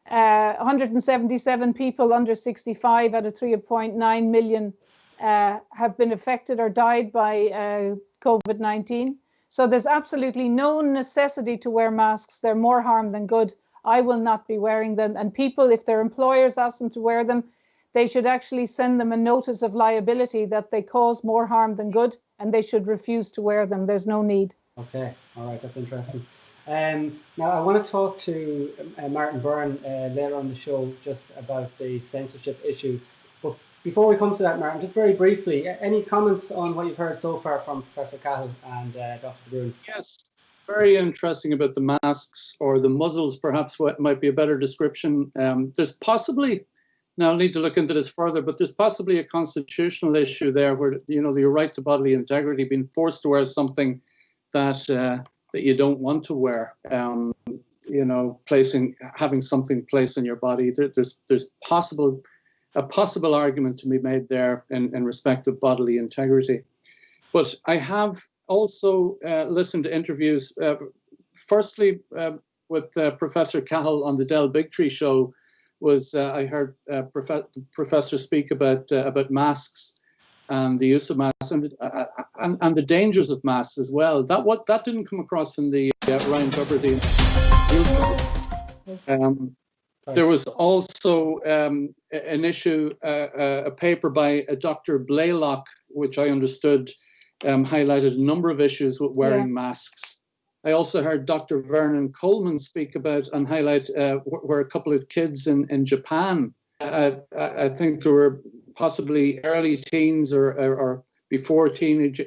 177 people under 65 out of 3.9 million have been affected or died by COVID-19. So there's absolutely no necessity to wear masks. They're more harm than good. I will not be wearing them. And people, if their employers ask them to wear them, they should actually send them a notice of liability that they cause more harm than good, and they should refuse to wear them. There's no need. Okay, all right, that's interesting. Now, I want to talk to Martin Byrne later on the show just about the censorship issue. But before we come to that, Martin, just very briefly, any comments on what you've heard so far from Professor Cahill and Dr. Brun? Yes, very interesting about the masks, or the muzzles, perhaps what might be a better description. There's possibly, now I'll need to look into this further, but there's possibly a constitutional issue there where, you know, your right to bodily integrity, being forced to wear something that that you don't want to wear, you know, having something placed in your body. There's a possible argument to be made there in respect of bodily integrity. But I have also listened to interviews, firstly with Professor Cahill on the Del Bigtree show. I heard Professor speak about masks and the use of masks and the dangers of masks as well. That didn't come across in the Ryan Tubridy. There was also an issue, a paper by Dr. Blaylock, which I understood highlighted a number of issues with wearing masks. I also heard Dr. Vernon Coleman speak about and highlight where a couple of kids in Japan, I think there were possibly early teens or before teenage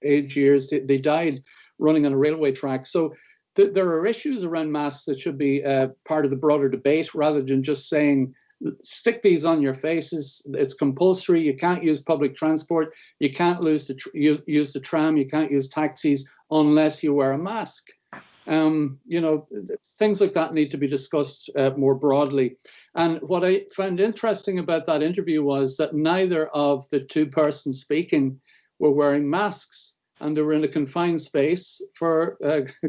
age years, they died running on a railway track. So there are issues around masks that should be part of the broader debate, rather than just saying, stick these on your faces. It's compulsory. You can't use public transport. You can't use the tram. You can't use taxis unless you wear a mask. You know, things like that need to be discussed more broadly. And what I found interesting about that interview was that neither of the two persons speaking were wearing masks, and they were in a confined space for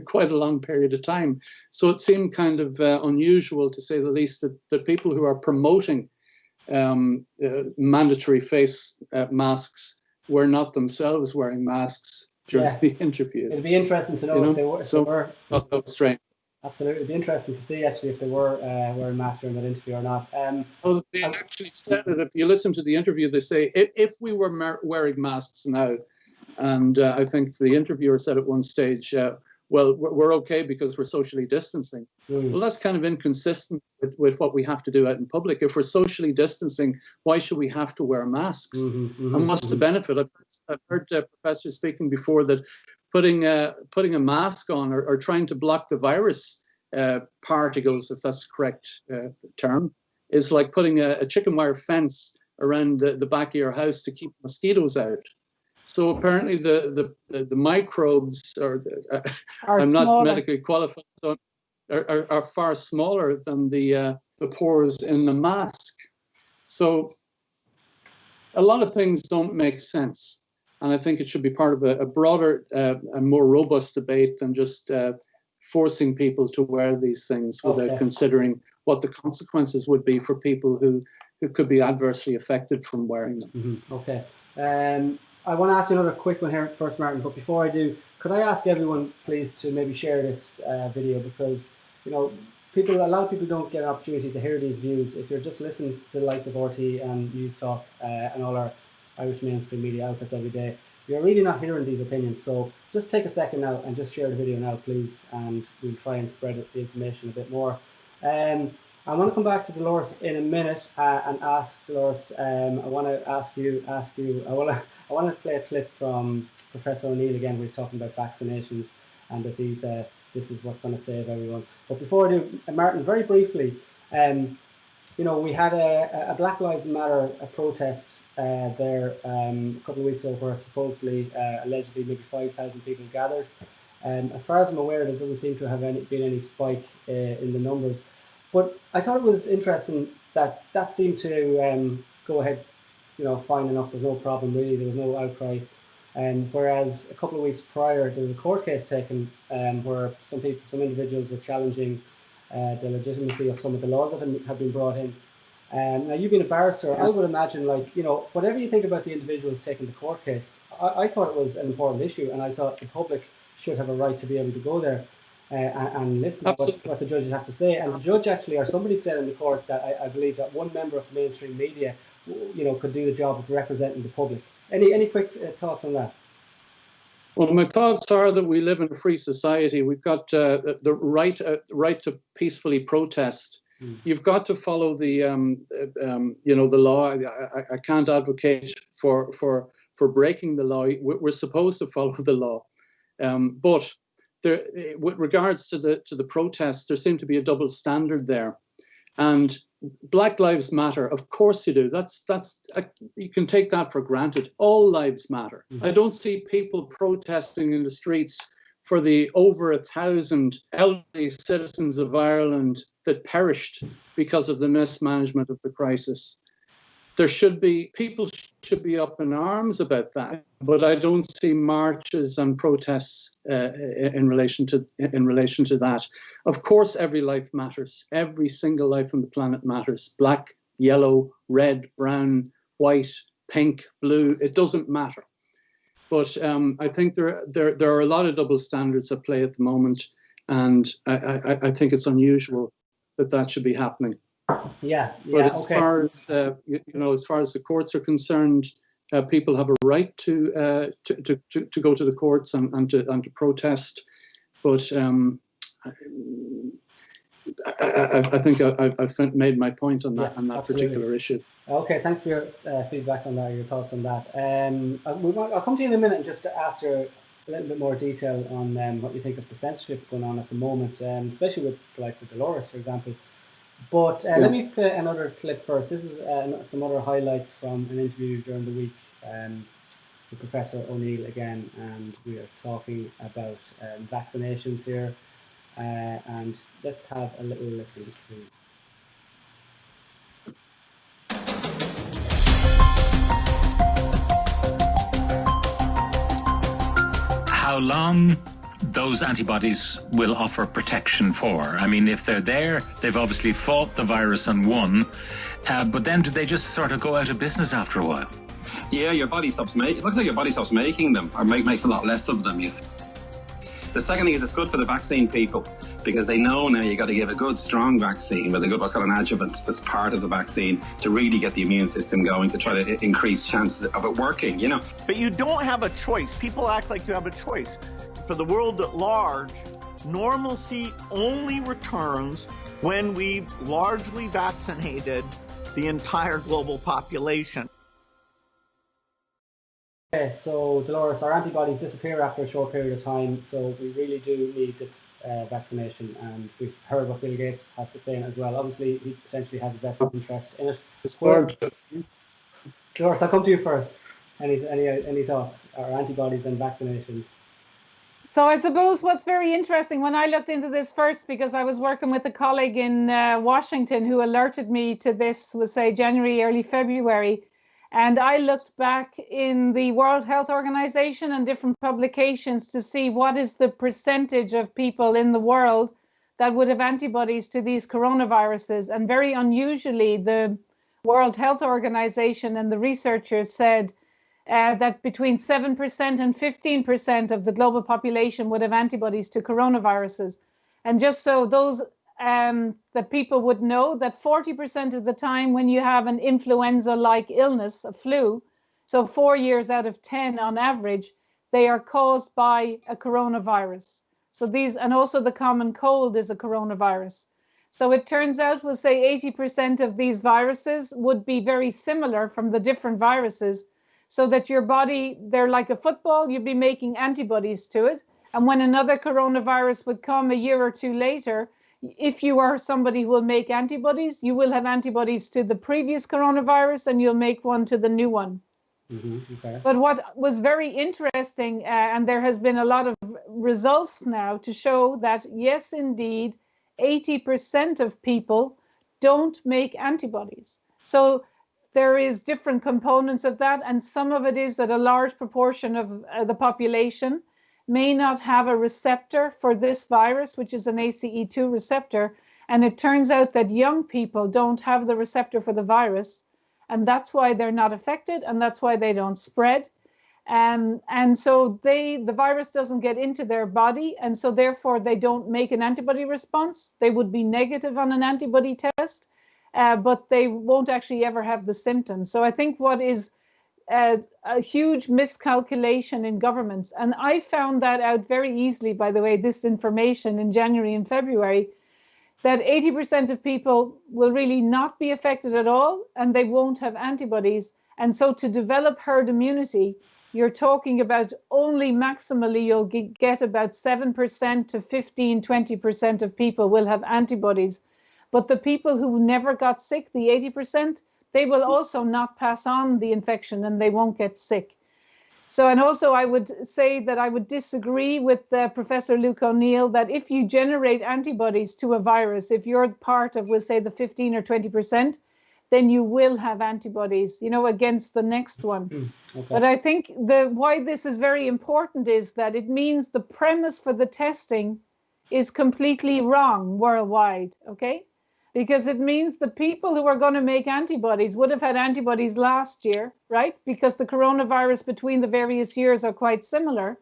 quite a long period of time. So it seemed kind of unusual, to say the least, that people who are promoting mandatory face masks were not themselves wearing masks during the interview. It'd be interesting to know if they were. That was strange. Absolutely, it'd be interesting to see actually if they were wearing masks during that interview or not. Well, they actually said it. If you listen to the interview, they say if we were wearing masks now. And I think the interviewer said at one stage, well, we're okay because we're socially distancing. Well, that's kind of inconsistent with what we have to do out in public. If we're socially distancing, why should we have to wear masks? And what's the benefit? I've heard professors speaking before that putting a mask on or trying to block the virus particles, if that's the correct term, is like putting a chicken wire fence around the back of your house to keep mosquitoes out. So apparently the microbes I'm not smaller. Medically qualified, are far smaller than the pores in the mask. So a lot of things don't make sense, and I think it should be part of a broader and more robust debate than just forcing people to wear these things without considering what the consequences would be for people who could be adversely affected from wearing them. Okay. I want to ask you another quick one here first, Martin, but before I do, could I ask everyone, please, to maybe share this video, because, you know, a lot of people don't get an opportunity to hear these views. If you're just listening to the likes of RT and News Talk and all our Irish mainstream media outlets every day, you're really not hearing these opinions. So just take a second now and just share the video now, please, and we'll try and spread the information a bit more. I want to come back to Dolores in a minute and ask Dolores. I want to ask you. I want to play a clip from Professor O'Neill again, where he's talking about vaccinations. and that this is what's going to save everyone. But before I do, Martin, very briefly, we had a Black Lives Matter protest there a couple of weeks ago where supposedly, allegedly, maybe 5,000 people gathered. As far as I'm aware, there doesn't seem to have been any spike in the numbers. But I thought it was interesting that seemed to go ahead, fine enough. There's no problem really. There was no outcry. Whereas a couple of weeks prior, there was a court case taken where some individuals were challenging the legitimacy of some of the laws that have been brought in. Now, you've been a barrister. I would imagine, whatever you think about the individuals taking the court case, I thought it was an important issue, and I thought the public should have a right to be able to go there and listen to what the judges have to say. And the judge actually, or somebody said in the court that I believe that one member of the mainstream media, could do the job of representing the public. Any quick thoughts on that? Well, my thoughts are that we live in a free society. We've got the right to peacefully protest. You've got to follow the the law. I can't advocate for breaking the law. We're supposed to follow the law, but there, with regards to the protests, there seemed to be a double standard there, and Black Lives Matter. Of course you do. You can take that for granted. All lives matter. I don't see people protesting in the streets for the over 1,000 elderly citizens of Ireland that perished because of the mismanagement of the crisis. People should be up in arms about that, but I don't see marches and protests in relation to that. Of course, every life matters. Every single life on the planet matters. Black, yellow, red, brown, white, pink, blue. It doesn't matter. But I think there are a lot of double standards at play at the moment, and I think it's unusual that should be happening. But as far as as far as the courts are concerned, people have a right to go to the courts and to protest. But I think I've made my point on that particular issue. Okay, thanks for your feedback on that, your thoughts on that. I'll come to you in a minute and just to ask you a little bit more detail on what you think of the censorship going on at the moment, especially with the likes of Dolores, for example. But let me play another clip first. This is some other highlights from an interview during the week with Professor O'Neill again, and we are talking about vaccinations here. And let's have a little listen, please. How long those antibodies will offer protection for? I mean, if they're there, they've obviously fought the virus and won, but then do they just sort of go out of business after a while? Yeah, your body stops making. It looks like your body stops making them, or makes a lot less of them. The second thing is it's good for the vaccine people, because they know now you got to give a good, strong vaccine with a good, what's called an adjuvant that's part of the vaccine to really get the immune system going, to try to increase chances of it working, But you don't have a choice. People act like you have a choice. For the world at large, normalcy only returns when we've largely vaccinated the entire global population. Okay, so Dolores, our antibodies disappear after a short period of time, so we really do need this vaccination, and we've heard what Bill Gates has to say in it as well. Obviously, he potentially has a vested interest in it. Dolores, I'll come to you first. Any thoughts? Our antibodies and vaccinations. So I suppose what's very interesting, when I looked into this first, because I was working with a colleague in Washington who alerted me to this, was say January, early February. And I looked back in the World Health Organization and different publications to see what is the percentage of people in the world that would have antibodies to these coronaviruses. And very unusually, the World Health Organization and the researchers said that between 7% and 15% of the global population would have antibodies to coronaviruses. And just so those that people would know, that 40% of the time when you have an influenza-like illness, a flu, so 4 years out of 10 on average, they are caused by a coronavirus. So these, and also the common cold is a coronavirus. So it turns out, we'll say 80% of these viruses would be very similar from the different viruses, so that your body, they're like a football, you'd be making antibodies to it. And when another coronavirus would come a year or two later, if you are somebody who will make antibodies, you will have antibodies to the previous coronavirus and you'll make one to the new one. Okay. But what was very interesting, and there has been a lot of results now to show that, yes, indeed, 80% of people don't make antibodies. So there is different components of that, and some of it is that a large proportion of the population may not have a receptor for this virus, which is an ACE2 receptor. And it turns out that young people don't have the receptor for the virus, and that's why they're not affected, and that's why they don't spread. And so the virus doesn't get into their body, and so therefore they don't make an antibody response. They would be negative on an antibody test, but they won't actually ever have the symptoms. So I think what is a huge miscalculation in governments, and I found that out very easily, by the way, this information in January and February, that 80% of people will really not be affected at all, and they won't have antibodies. And so to develop herd immunity, you're talking about only maximally you'll get about 7% to 15, 20% of people will have antibodies. But the people who never got sick, the 80%, they will also not pass on the infection and they won't get sick. So, and also I would say that I would disagree with Professor Luke O'Neill that if you generate antibodies to a virus, if you're part of, we'll say, the 15 or 20%, then you will have antibodies, against the next one. Okay. But I think why this is very important is that it means the premise for the testing is completely wrong worldwide, okay? Because it means the people who are going to make antibodies would have had antibodies last year, right? Because the coronavirus between the various years are quite similar.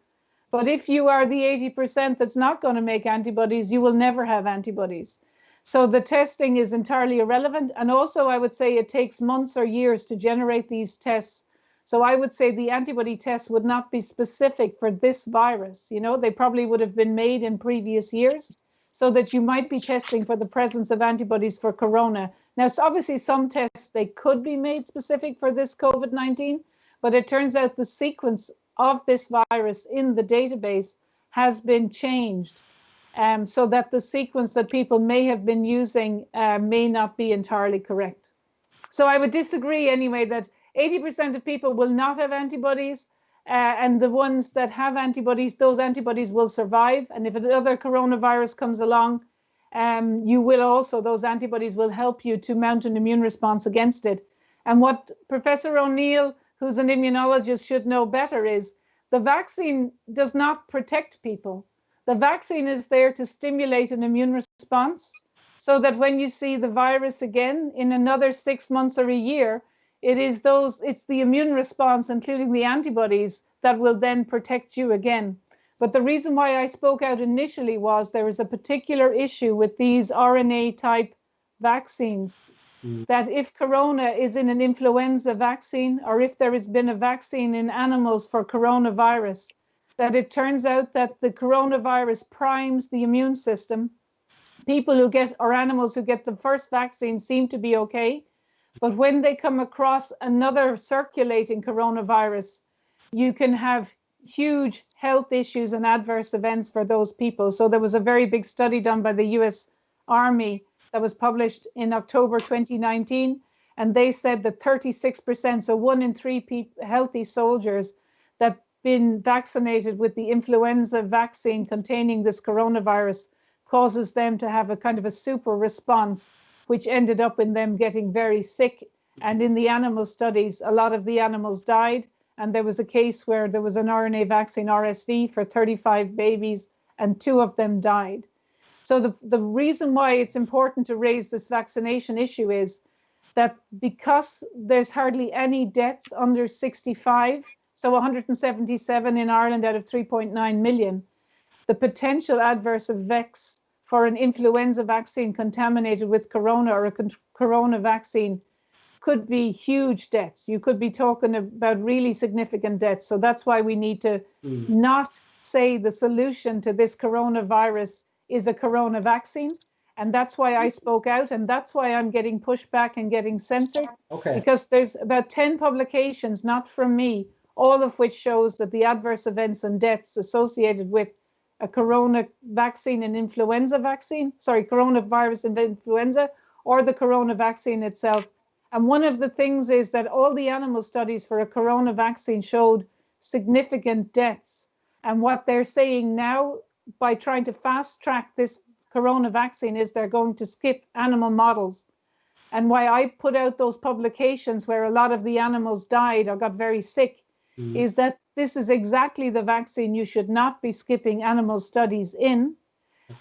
But if you are the 80% that's not going to make antibodies, you will never have antibodies. So the testing is entirely irrelevant. And also, I would say it takes months or years to generate these tests. So I would say the antibody tests would not be specific for this virus. They probably would have been made in previous years, so that you might be testing for the presence of antibodies for corona. Now, it's obviously some tests, they could be made specific for this COVID-19, but it turns out the sequence of this virus in the database has been changed, so that the sequence that people may have been using may not be entirely correct. So I would disagree anyway that 80% of people will not have antibodies. And the ones that have antibodies, those antibodies will survive. And if another coronavirus comes along, those antibodies will help you to mount an immune response against it. And what Professor O'Neill, who's an immunologist, should know better is the vaccine does not protect people. The vaccine is there to stimulate an immune response so that when you see the virus again in another 6 months or a year, it's the immune response, including the antibodies, that will then protect you again. But the reason why I spoke out initially was there is a particular issue with these RNA type vaccines, that if corona is in an influenza vaccine, or if there has been a vaccine in animals for coronavirus, that it turns out that the coronavirus primes the immune system. People who get, or animals who get the first vaccine seem to be okay. But when they come across another circulating coronavirus, you can have huge health issues and adverse events for those people. So there was a very big study done by the US Army that was published in October 2019. And they said that 36%, so 1 in 3 healthy soldiers that been vaccinated with the influenza vaccine containing this coronavirus causes them to have a kind of a super response, which ended up in them getting very sick. And in the animal studies, a lot of the animals died. And there was a case where there was an RNA vaccine, RSV, for 35 babies, and 2 of them died. So the reason why it's important to raise this vaccination issue is that because there's hardly any deaths under 65, so 177 in Ireland out of 3.9 million, the potential adverse effects for an influenza vaccine contaminated with corona or a corona vaccine could be huge deaths. You could be talking about really significant deaths. So that's why we need to not say the solution to this coronavirus is a corona vaccine. And that's why I spoke out, and that's why I'm getting pushed back and getting censored. Okay. Because there's about 10 publications, not from me, all of which shows that the adverse events and deaths associated with a corona vaccine and influenza vaccine, coronavirus and influenza, or the corona vaccine itself. And one of the things is that all the animal studies for a corona vaccine showed significant deaths. And what they're saying now, by trying to fast track this corona vaccine, is they're going to skip animal models. And why I put out those publications where a lot of the animals died or got very sick is that this is exactly the vaccine you should not be skipping animal studies in,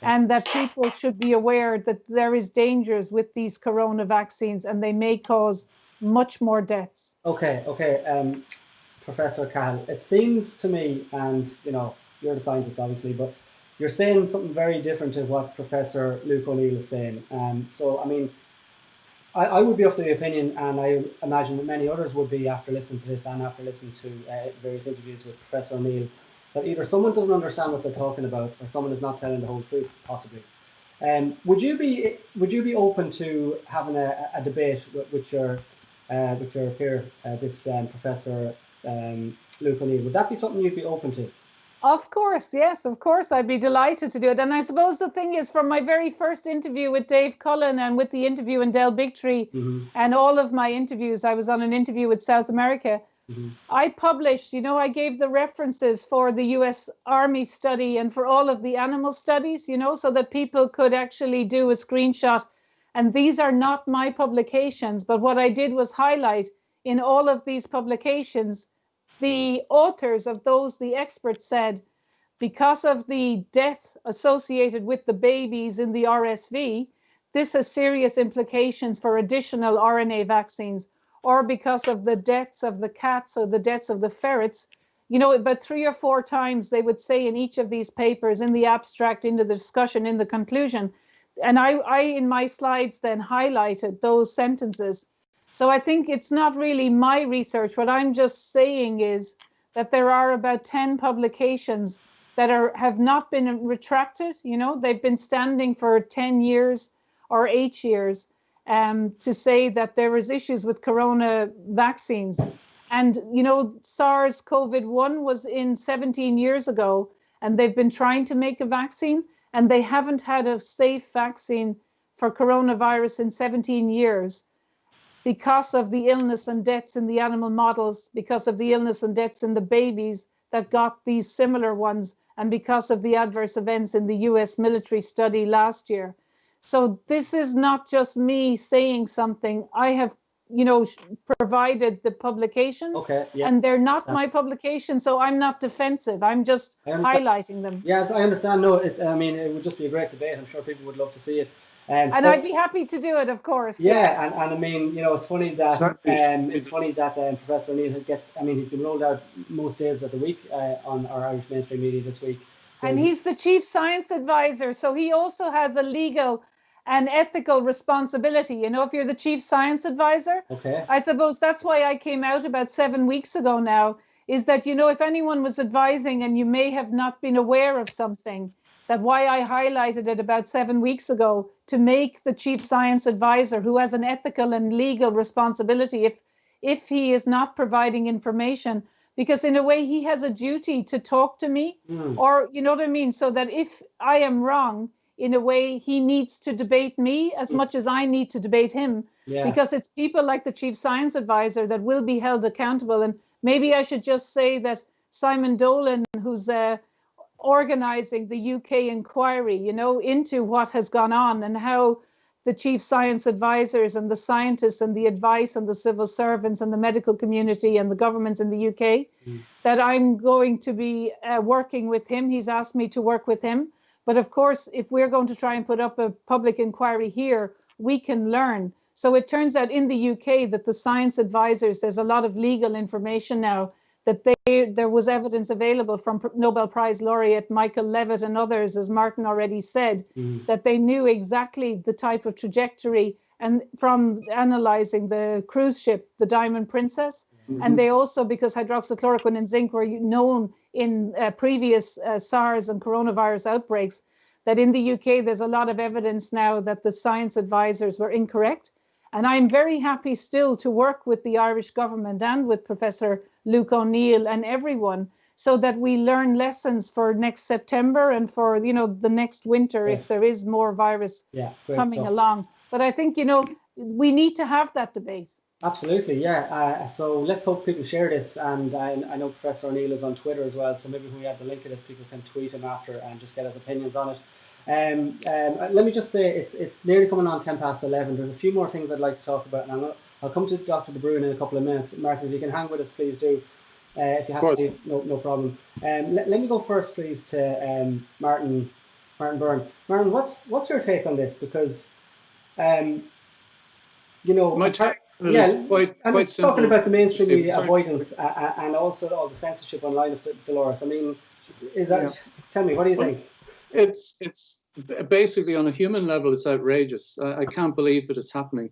and that people should be aware that there is dangers with these corona vaccines and they may cause much more deaths. Okay. Professor Cahill, it seems to me, and you're the scientist obviously, but you're saying something very different to what Professor Luke O'Neill is saying. So I mean, I would be of the opinion, and I imagine that many others would be after listening to this and after listening to various interviews with Professor O'Neill, that either someone doesn't understand what they're talking about or someone is not telling the whole truth, possibly. Would you be open to having a debate with your peer, this Professor Luke O'Neill? Would that be something you'd be open to? Of course, yes, of course, I'd be delighted to do it. And I suppose the thing is, from my very first interview with Dave Cullen and with the interview in Del Bigtree and all of my interviews, I was on an interview with South America. I published, I gave the references for the US Army study and for all of the animal studies, so that people could actually do a screenshot. And these are not my publications, but what I did was highlight in all of these publications the authors of those, the experts said, because of the death associated with the babies in the RSV, this has serious implications for additional RNA vaccines, or because of the deaths of the cats or the deaths of the ferrets. About 3 or 4 times they would say in each of these papers, in the abstract, in the discussion, in the conclusion. And I in my slides then highlighted those sentences. So I think it's not really my research. What I'm just saying is that there are about 10 publications that have not been retracted. They've been standing for 10 years or 8 years to say that there is issues with corona vaccines. And, SARS-CoV-1 was in 17 years ago, and they've been trying to make a vaccine, and they haven't had a safe vaccine for coronavirus in 17 years. Because of the illness and deaths in the animal models, because of the illness and deaths in the babies that got these similar ones, and because of the adverse events in the US military study last year. So this is not just me saying something. I have, provided the publications, and they're not my publications, so I'm not defensive. I'm just highlighting them. Yes, I understand. No, it would just be a great debate. I'm sure people would love to see it. And I'd be happy to do it, of course. Yeah, and I mean, it's funny that Professor O'Neill he's been rolled out most days of the week on our Irish mainstream media this week. And he's the chief science advisor, so he also has a legal and ethical responsibility. If you're the chief science advisor, I suppose that's why I came out about 7 weeks ago now, is that, if anyone was advising and you may have not been aware of something, that why I highlighted it about 7 weeks ago, to make the chief science advisor, who has an ethical and legal responsibility if he is not providing information, because in a way he has a duty to talk to me, or so that if I am wrong, in a way he needs to debate me as much as I need to debate him, because it's people like the chief science advisor that will be held accountable. And maybe I should just say that Simon Dolan, who's organizing the UK inquiry, into what has gone on and how the chief science advisors and the scientists and the advice and the civil servants and the medical community and the government in the UK, that I'm going to be working with him. He's asked me to work with him. But of course, if we're going to try and put up a public inquiry here, we can learn. So it turns out in the UK that the science advisors, there's a lot of legal information now, that there was evidence available from Nobel Prize laureate Michael Levitt and others, as Martin already said, that they knew exactly the type of trajectory, and from analyzing the cruise ship, the Diamond Princess. And they also, because hydroxychloroquine and zinc were known in previous SARS and coronavirus outbreaks, that in the UK there's a lot of evidence now that the science advisors were incorrect. And I'm very happy still to work with the Irish government and with Professor Luke O'Neill and everyone, so that we learn lessons for next September and for, the next winter, if there is more virus coming along. But I think, we need to have that debate. Absolutely, yeah. So let's hope people share this, and I know Professor O'Neill is on Twitter as well, so maybe when we have the link of this, people can tweet him after and just get his opinions on it. Let me just say, it's nearly coming on 11:10. There's a few more things I'd like to talk about, and I'll come to Dr. De Brun in a couple of minutes. Marcus, if you can hang with us, please do. If you have to, no problem. Let me go first, please, to Martin Byrne. Martin, what's your take on this? Because my take is quite simple. Talking about the mainstream media avoidance and also all the censorship online of Dolores. I mean, is that? Tell me, what do you think? It's basically, on a human level, it's outrageous. I can't believe that it's happening.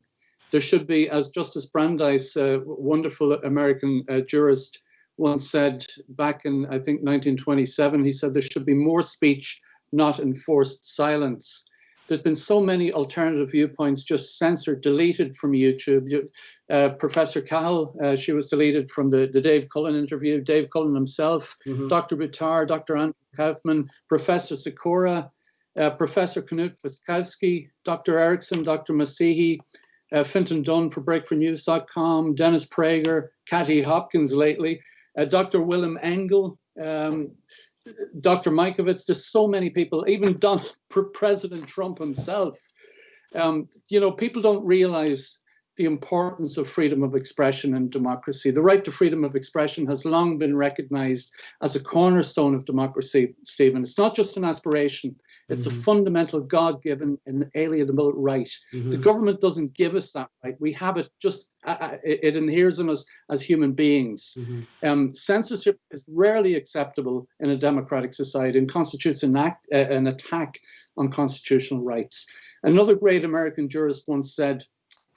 There should be, as Justice Brandeis, a wonderful American jurist, once said back in, I think, 1927, he said there should be more speech, not enforced silence. There's been so many alternative viewpoints just censored, deleted from YouTube. Professor Cahill, she was deleted from the Dave Cullen interview. Dave Cullen himself, Dr. Buttar, Dr. Andrew Kaufman, Professor Sikora, Professor Knut Wiskowski, Dr. Erickson, Dr. Masihi, Fintan Dunn for breakfornews.com, Dennis Prager, Katie Hopkins lately, Dr. Willem Engel, Dr. Mikovits. There's so many people, even President Trump himself. People don't realize the importance of freedom of expression and democracy. The right to freedom of expression has long been recognized as a cornerstone of democracy, Stephen. It's not just an aspiration. It's a fundamental God-given and inalienable right. The government doesn't give us that right. We have it, just it inheres in us as human beings. Censorship is rarely acceptable in a democratic society and constitutes an attack on constitutional rights. Another great American jurist once said,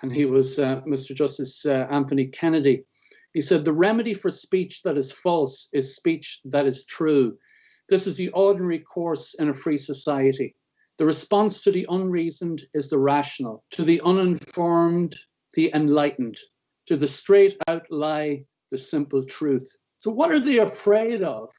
and he was Mr. Justice Anthony Kennedy, he said, "The remedy for speech that is false is speech that is true. This is the ordinary course in a free society. The response to the unreasoned is the rational, to the uninformed, the enlightened, to the straight out lie, the simple truth." So what are they afraid of?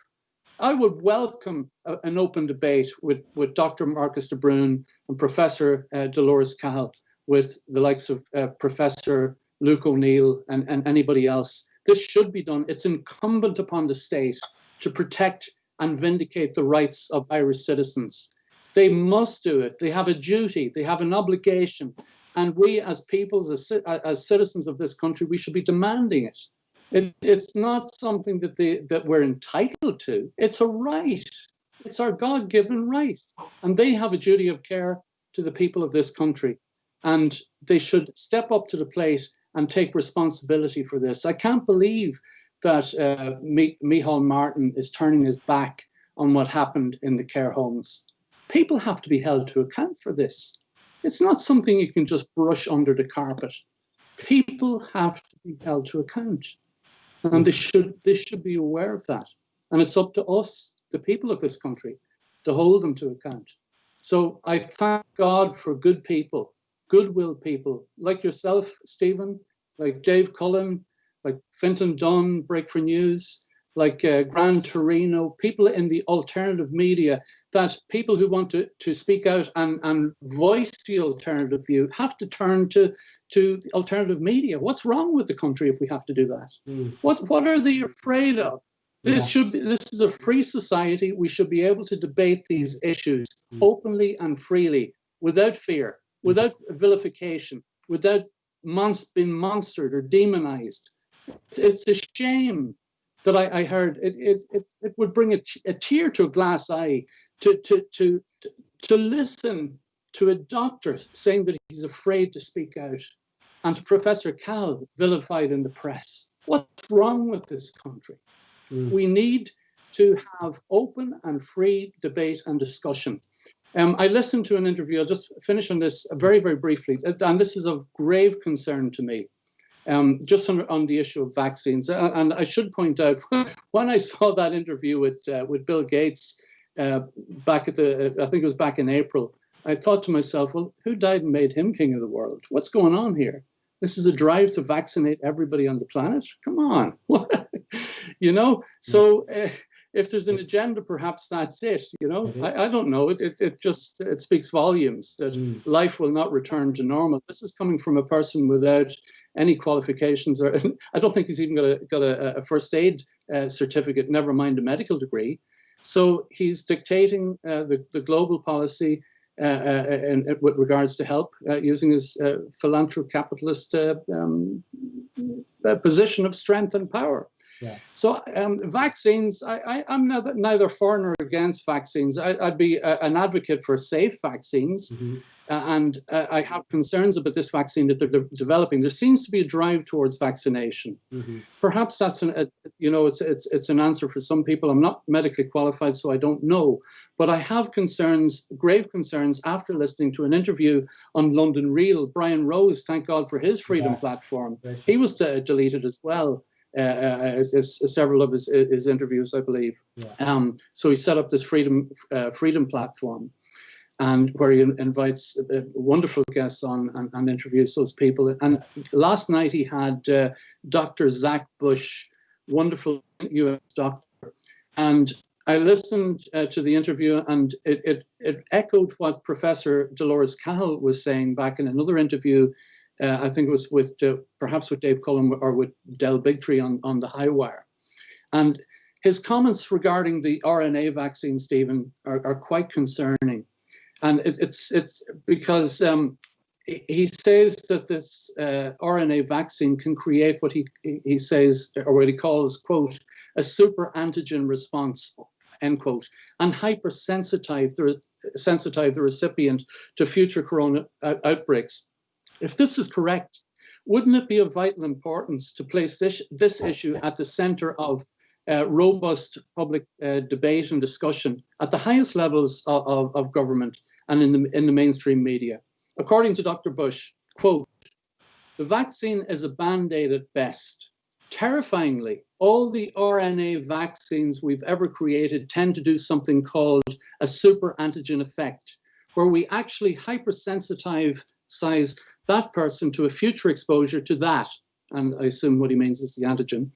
I would welcome an open debate with Dr. Marcus De Brun and Professor Dolores Cahill, with the likes of Professor Luke O'Neill and anybody else. This should be done. It's incumbent upon the state to protect and vindicate the rights of Irish citizens. They must do it. They have a duty. They have an obligation. And we as peoples, as citizens of this country, we should be demanding it. It's not something that we're entitled to. It's a right. It's our God-given right. And they have a duty of care to the people of this country. And they should step up to the plate and take responsibility for this. I can't believe that Micheál Martin is turning his back on what happened in the care homes. People have to be held to account for this. It's not something you can just brush under the carpet. People have to be held to account. And they should be aware of that. And it's up to us, the people of this country, to hold them to account. So I thank God for good people, goodwill people like yourself, Stephen, like Dave Cullen, like Fintan Dunn, Break for News, like Gran Torino, people in the alternative media, that people who want to speak out and voice the alternative view have to turn to the alternative media. What's wrong with the country if we have to do that? What are they afraid of? This is a free society. We should be able to debate these issues openly and freely, without fear, without vilification, without being monstered or demonized. It's a shame that I heard it would bring a tear to a glass eye to listen to a doctor saying that he's afraid to speak out, and to Professor Cahill vilified in the press. What's wrong with this country? We need to have open and free debate and discussion. I listened to an interview. I'll just finish on this very, very briefly, and this is of grave concern to me. Just on the issue of vaccines, and I should point out, when I saw that interview with Bill Gates back at I think it was back in April, I thought to myself, well, who died and made him king of the world? What's going on here? This is a drive to vaccinate everybody on the planet? Come on, So if there's an agenda, perhaps that's it. You know, I don't know. It just speaks volumes that life will not return to normal. This is coming from a person without any qualifications, or I don't think he's even got a first aid certificate, never mind a medical degree. So he's dictating the global policy with regards to help, using his philanthrop-capitalist position of strength and power. Yeah. So vaccines, I'm neither for nor against vaccines. I'd be an advocate for safe vaccines. And I have concerns about this vaccine that they're developing. There seems to be a drive towards vaccination. Perhaps that's it's an answer for some people. I'm not medically qualified, so I don't know. But I have concerns, grave concerns, after listening to an interview on London Real. Brian Rose, thank God for his freedom platform. He was deleted as well. Several of his interviews, I believe. So he set up this freedom platform, and where he invites wonderful guests on and interviews those people. And last night he had Dr. Zach Bush, wonderful US doctor, and I listened to the interview, and it echoed what Professor Dolores Cahill was saying back in another interview. I think it was with perhaps with Dave Cullen or with Del Bigtree on the High Wire. And his comments regarding the RNA vaccine, Stephen, are quite concerning. And it's because he says that this RNA vaccine can create what he says, or what he calls, quote, a super antigen response, end quote, and hypersensitize the recipient to future corona outbreaks. If this is correct, wouldn't it be of vital importance to place this issue at the center of robust public debate and discussion at the highest levels of government and in the mainstream media? According to Dr. Bush, quote, the vaccine is a band-aid at best. Terrifyingly, all the RNA vaccines we've ever created tend to do something called a super antigen effect, where we actually hypersensitize that person to a future exposure to that. And I assume what he means is the antigen.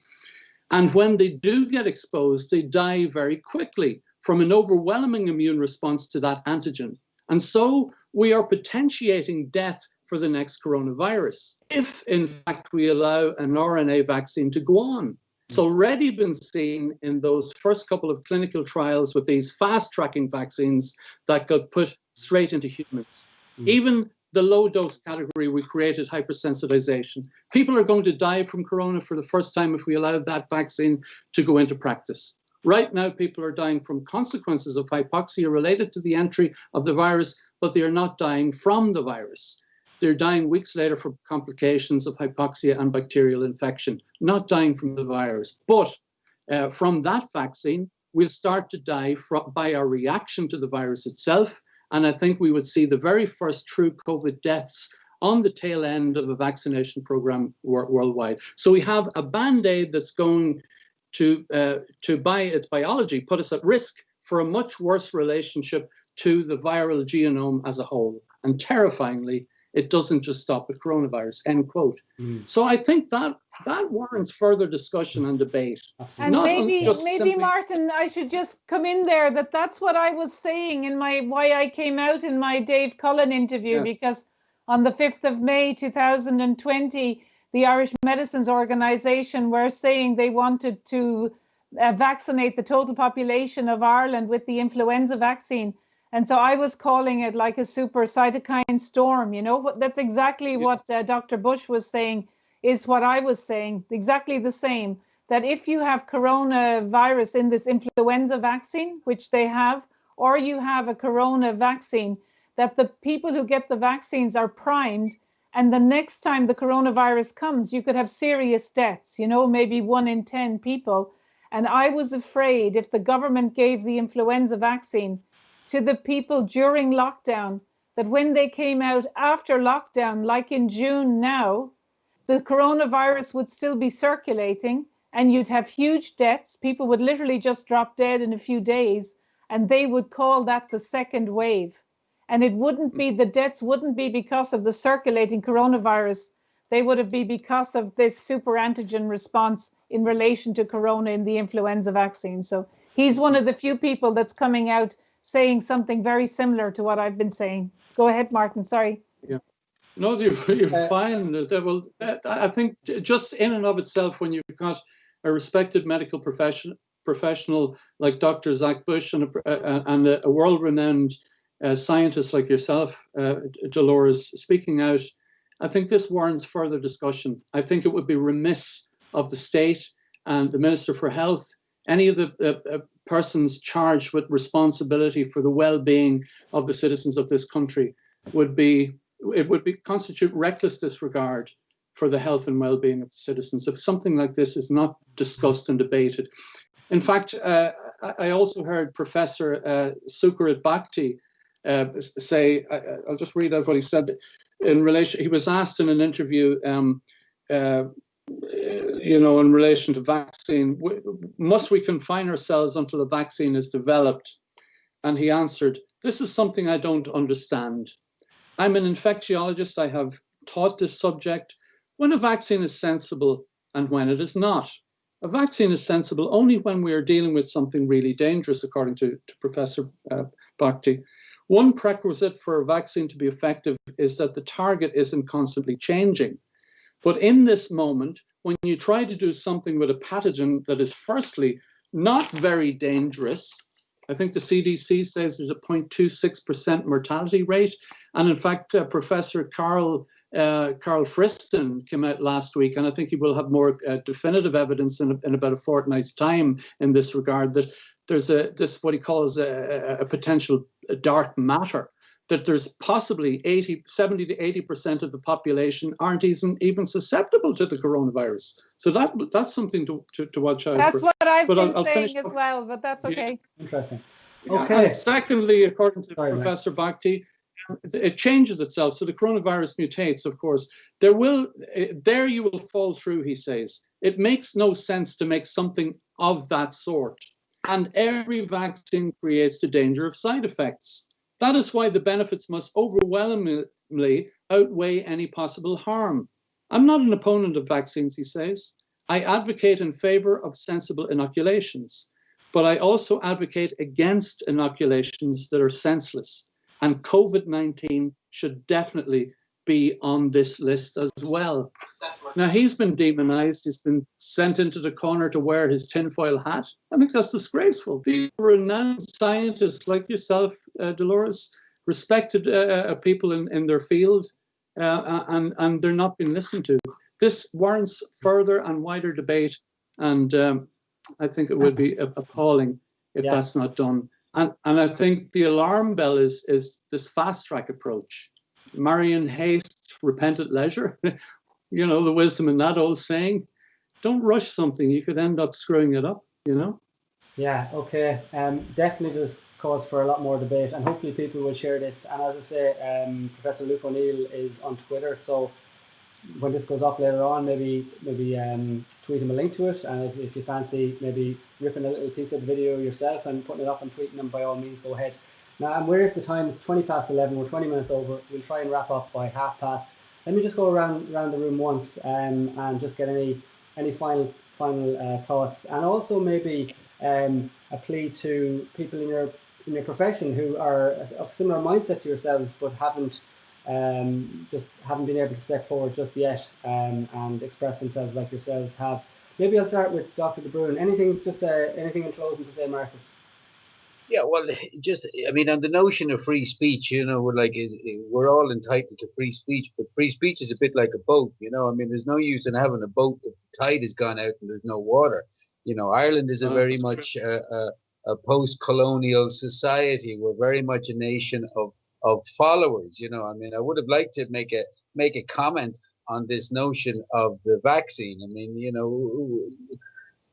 And when they do get exposed, they die very quickly from an overwhelming immune response to that antigen. And so we are potentiating death for the next coronavirus, if in fact we allow an RNA vaccine to go on. It's already been seen in those first couple of clinical trials with these fast-tracking vaccines that got put straight into humans. Even the low-dose category, we created hypersensitization. People are going to die from corona for the first time if we allow that vaccine to go into practice. Right now, people are dying from consequences of hypoxia related to the entry of the virus, but they are not dying from the virus. They're dying weeks later from complications of hypoxia and bacterial infection, not dying from the virus. But from that vaccine, we'll start to die by our reaction to the virus itself. And I think we would see the very first true COVID deaths on the tail end of a vaccination program worldwide. So we have a band-aid that's going to by its biology, put us at risk for a much worse relationship to the viral genome as a whole. And terrifyingly, it doesn't just stop with coronavirus, end quote. So I think that warrants further discussion and debate. And maybe Martin, I should just come in there that's what I was saying in why I came out in my Dave Cullen interview, because on the 5th of May 2020, the Irish Medicines Organisation were saying they wanted to vaccinate the total population of Ireland with the influenza vaccine. And so I was calling it like a super cytokine storm, you know. That's exactly what Dr. Bush was saying is what I was saying, exactly the same, that if you have coronavirus in this influenza vaccine, which they have, or you have a corona vaccine, that the people who get the vaccines are primed, and the next time the coronavirus comes, you could have serious deaths, you know, maybe 1 in 10 people. And I was afraid if the government gave the influenza vaccine to the people during lockdown, that when they came out after lockdown, like in June now, the coronavirus would still be circulating and you'd have huge deaths. People would literally just drop dead in a few days, and they would call that the second wave. And it wouldn't be, the deaths wouldn't be because of the circulating coronavirus. They would have been because of this super antigen response in relation to corona in the influenza vaccine. So He's one of the few people that's coming out saying something very similar to what I've been saying. Go ahead, Martin. Sorry. Yeah. No, you're fine. Well, I think just in and of itself, when you've got a respected medical professional like Dr. Zach Bush and a world-renowned scientist like yourself, Dolores, speaking out, I think this warrants further discussion. I think it would be remiss of the state and the Minister for Health, any of the persons charged with responsibility for the well-being of the citizens of this country would constitute reckless disregard for the health and well-being of the citizens if something like this is not discussed and debated. In fact, I also heard Professor Sukarit Bhakti say, I'll just read out what he said in relation. He was asked in an interview, in relation to vaccine, must we confine ourselves until a vaccine is developed? And he answered, this is something I don't understand. I'm an infectiologist. I have taught this subject. When a vaccine is sensible and when it is not. A vaccine is sensible only when we are dealing with something really dangerous, according to Professor Bhakti. One prerequisite for a vaccine to be effective is that the target isn't constantly changing. But in this moment, when you try to do something with a pathogen that is firstly not very dangerous, I think the CDC says there's a 0.26% mortality rate. And in fact, Professor Carl Friston came out last week, and I think he will have more definitive evidence in about a fortnight's time in this regard, that there's what he calls a potential dark matter, that there's possibly 70 to 80% of the population aren't even susceptible to the coronavirus. So that's something to watch out for. That's what I've been saying as well, but that's okay. Yeah. Interesting. Okay. And secondly, according to Professor Bhakti, it changes itself. So the coronavirus mutates, of course. There you will fall through, he says. It makes no sense to make something of that sort. And every vaccine creates the danger of side effects. That is why the benefits must overwhelmingly outweigh any possible harm. I'm not an opponent of vaccines, he says. I advocate in favor of sensible inoculations, but I also advocate against inoculations that are senseless. And COVID-19 should definitely be on this list as well. Now, he's been demonized. He's been sent into the corner to wear his tinfoil hat. I think that's disgraceful. These renowned scientists like yourself, Dolores, respected people in their field, and they're not being listened to. This warrants further and wider debate, and I think it would be appalling if that's not done. And I think the alarm bell is this fast track approach. Marry in haste, repent at leisure. You know, the wisdom in that old saying. Don't rush something. You could end up screwing it up, you know? Yeah, okay. Definitely there's cause for a lot more debate, and hopefully people will share this. And as I say, Professor Luke O'Neill is on Twitter, so when this goes up later on, maybe tweet him a link to it, and if you fancy maybe ripping a little piece of the video yourself and putting it up and tweeting them, by all means, go ahead. Now, I'm wary of the time. It's 11:20. We're 20 minutes over. We'll try and wrap up by 11:30. Let me just go around the room once and just get any final thoughts, and also maybe a plea to people in your profession who are of similar mindset to yourselves, but haven't been able to step forward just yet and express themselves like yourselves have. Maybe I'll start with Dr. De Brun. Anything in closing to say, Marcus? Yeah, well, on the notion of free speech, you know, we're all entitled to free speech, but free speech is a bit like a boat, you know. I mean, there's no use in having a boat if the tide has gone out and there's no water. You know, Ireland is a very much a post-colonial society. We're very much a nation of followers, you know. I mean, I would have liked to make a comment on this notion of the vaccine. I mean, you know,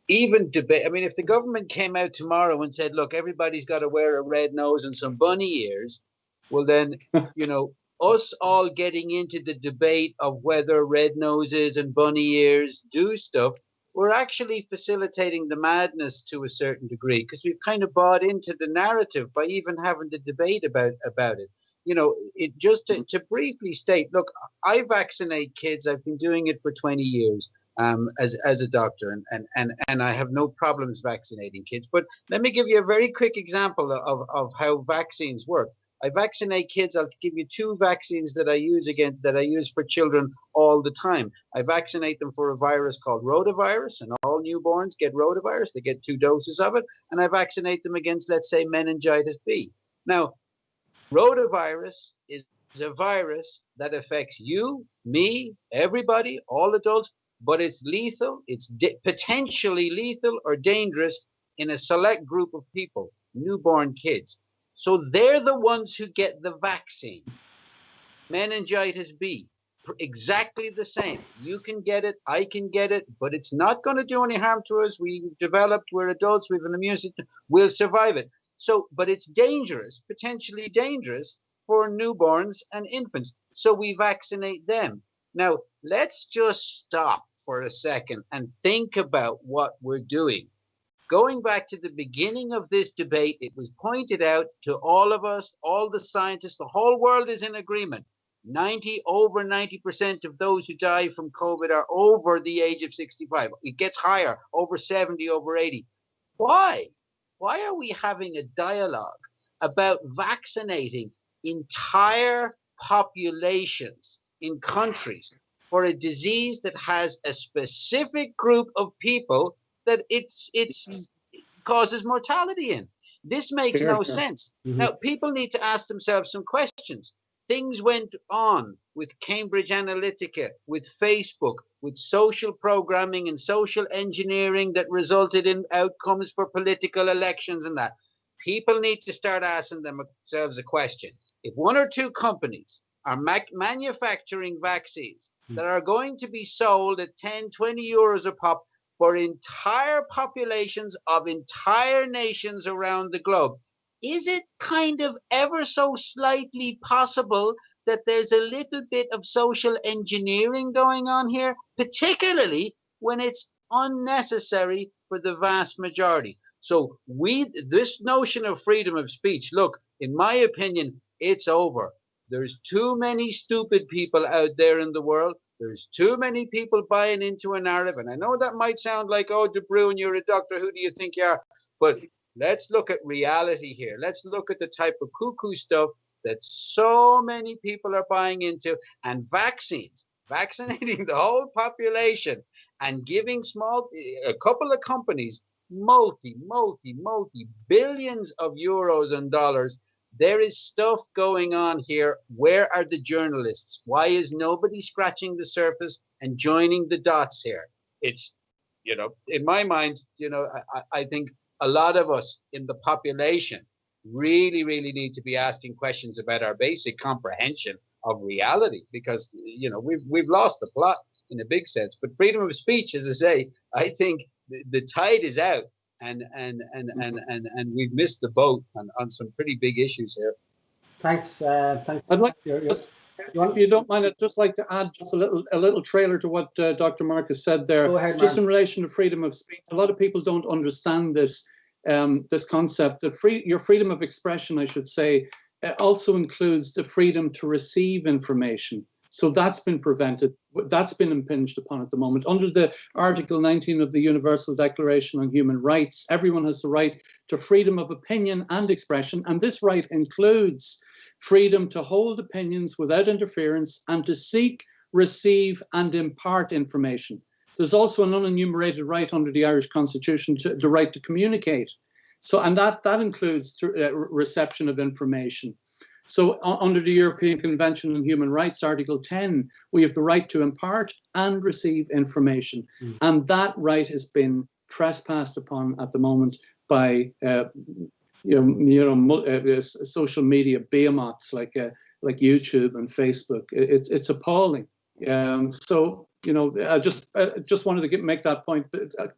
even debate. I mean, if the government came out tomorrow and said, look, everybody's got to wear a red nose and some bunny ears, well, then, you know, us all getting into the debate of whether red noses and bunny ears do stuff, we're actually facilitating the madness to a certain degree, because we've kind of bought into the narrative by even having the debate about it. You know, just to briefly state, look, I vaccinate kids. I've been doing it for 20 years. as a doctor, and I have no problems vaccinating kids. But let me give you a very quick example of how vaccines work. I vaccinate kids. I'll give you 2 vaccines that I use for children all the time. I vaccinate them for a virus called rotavirus, and all newborns get rotavirus. They get 2 doses of it, and I vaccinate them against, let's say, meningitis B. Now, rotavirus is a virus that affects you, me, everybody, all adults, but it's lethal. It's potentially lethal or dangerous in a select group of people, newborn kids. So they're the ones who get the vaccine. Meningitis B, exactly the same. You can get it, I can get it, but it's not going to do any harm to us. We're adults, we have an immune system, we'll survive it. So, but it's dangerous, potentially dangerous for newborns and infants. So we vaccinate them. Now, let's just stop for a second and think about what we're doing. Going back to the beginning of this debate, it was pointed out to all of us, all the scientists, the whole world is in agreement. Over 90% of those who die from COVID are over the age of 65. It gets higher, over 70, over 80. Why? Why are we having a dialogue about vaccinating entire populations in countries for a disease that has a specific group of people that it causes mortality in? This makes no sense. Now, people need to ask themselves some questions. Things went on with Cambridge Analytica, with Facebook, with social programming and social engineering that resulted in outcomes for political elections and that. People need to start asking themselves a question. If 1 or 2 companies are manufacturing vaccines that are going to be sold at 10, 20 euros a pop for entire populations of entire nations around the globe, is it kind of ever so slightly possible that there's a little bit of social engineering going on here, particularly when it's unnecessary for the vast majority? So this notion of freedom of speech, look, in my opinion, it's over. There's too many stupid people out there in the world. There's too many people buying into a narrative. And I know that might sound like, oh, De Brun, you're a doctor. Who do you think you are? But let's look at reality here. Let's look at the type of cuckoo stuff that so many people are buying into. And vaccinating the whole population and giving a couple of companies multi billions of euros and dollars. There is stuff going on here. Where are the journalists? Why is nobody scratching the surface and joining the dots here? It's, in my mind, I think a lot of us in the population really need to be asking questions about our basic comprehension of reality, because, we've lost the plot in a big sense. But freedom of speech, as I say, I think the tide is out. And we've missed the boat on some pretty big issues here. Thanks. I'd like if you don't mind, I'd just like to add just a little trailer to what Dr. Marcus said there. Go ahead, just in relation to freedom of speech. A lot of people don't understand this concept. Your freedom of expression, I should say, also includes the freedom to receive information. So that's been prevented. That's been impinged upon at the moment. Under the Article 19 of the Universal Declaration on Human Rights, everyone has the right to freedom of opinion and expression. And this right includes freedom to hold opinions without interference and to seek, receive, and impart information. There's also an unenumerated right under the Irish Constitution, the right to communicate. So, and that includes reception of information. So under the European Convention on Human Rights, Article 10, we have the right to impart and receive information. And that right has been trespassed upon at the moment by social media behemoths like YouTube and Facebook. It's appalling. So I just wanted to make that point,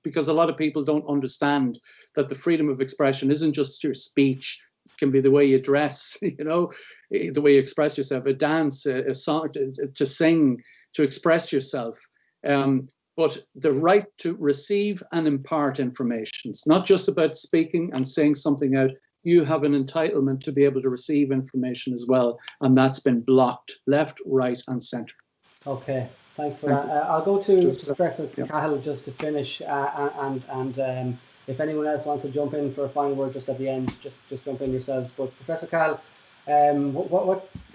because a lot of people don't understand that the freedom of expression isn't just your speech. It can be the way you dress, the way you express yourself, a dance, a song, to sing, to express yourself. But the right to receive and impart information. It's not just about speaking and saying something out. You have an entitlement to be able to receive information as well. And that's been blocked left, right, and centre. Okay. Thanks for that. I'll go to Professor Cahill just to finish, and if anyone else wants to jump in for a final word just at the end, just jump in yourselves. But Professor Cahill,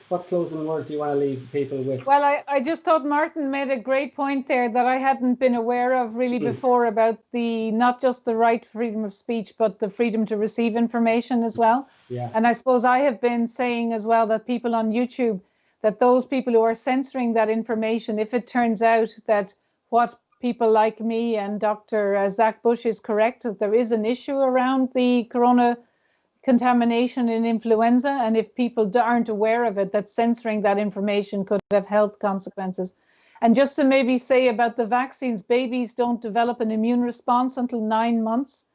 what closing words do you want to leave people with? Well, I just thought Martin made a great point there that I hadn't been aware of really before about not just the right freedom of speech, but the freedom to receive information as well. Yeah. And I suppose I have been saying as well that people on YouTube, that those people who are censoring that information, if it turns out that what people like me and Dr. Zach Bush is correct, that there is an issue around the corona contamination in influenza, and if people aren't aware of it, that censoring that information could have health consequences. And just to maybe say about the vaccines, babies don't develop an immune response until 9 months.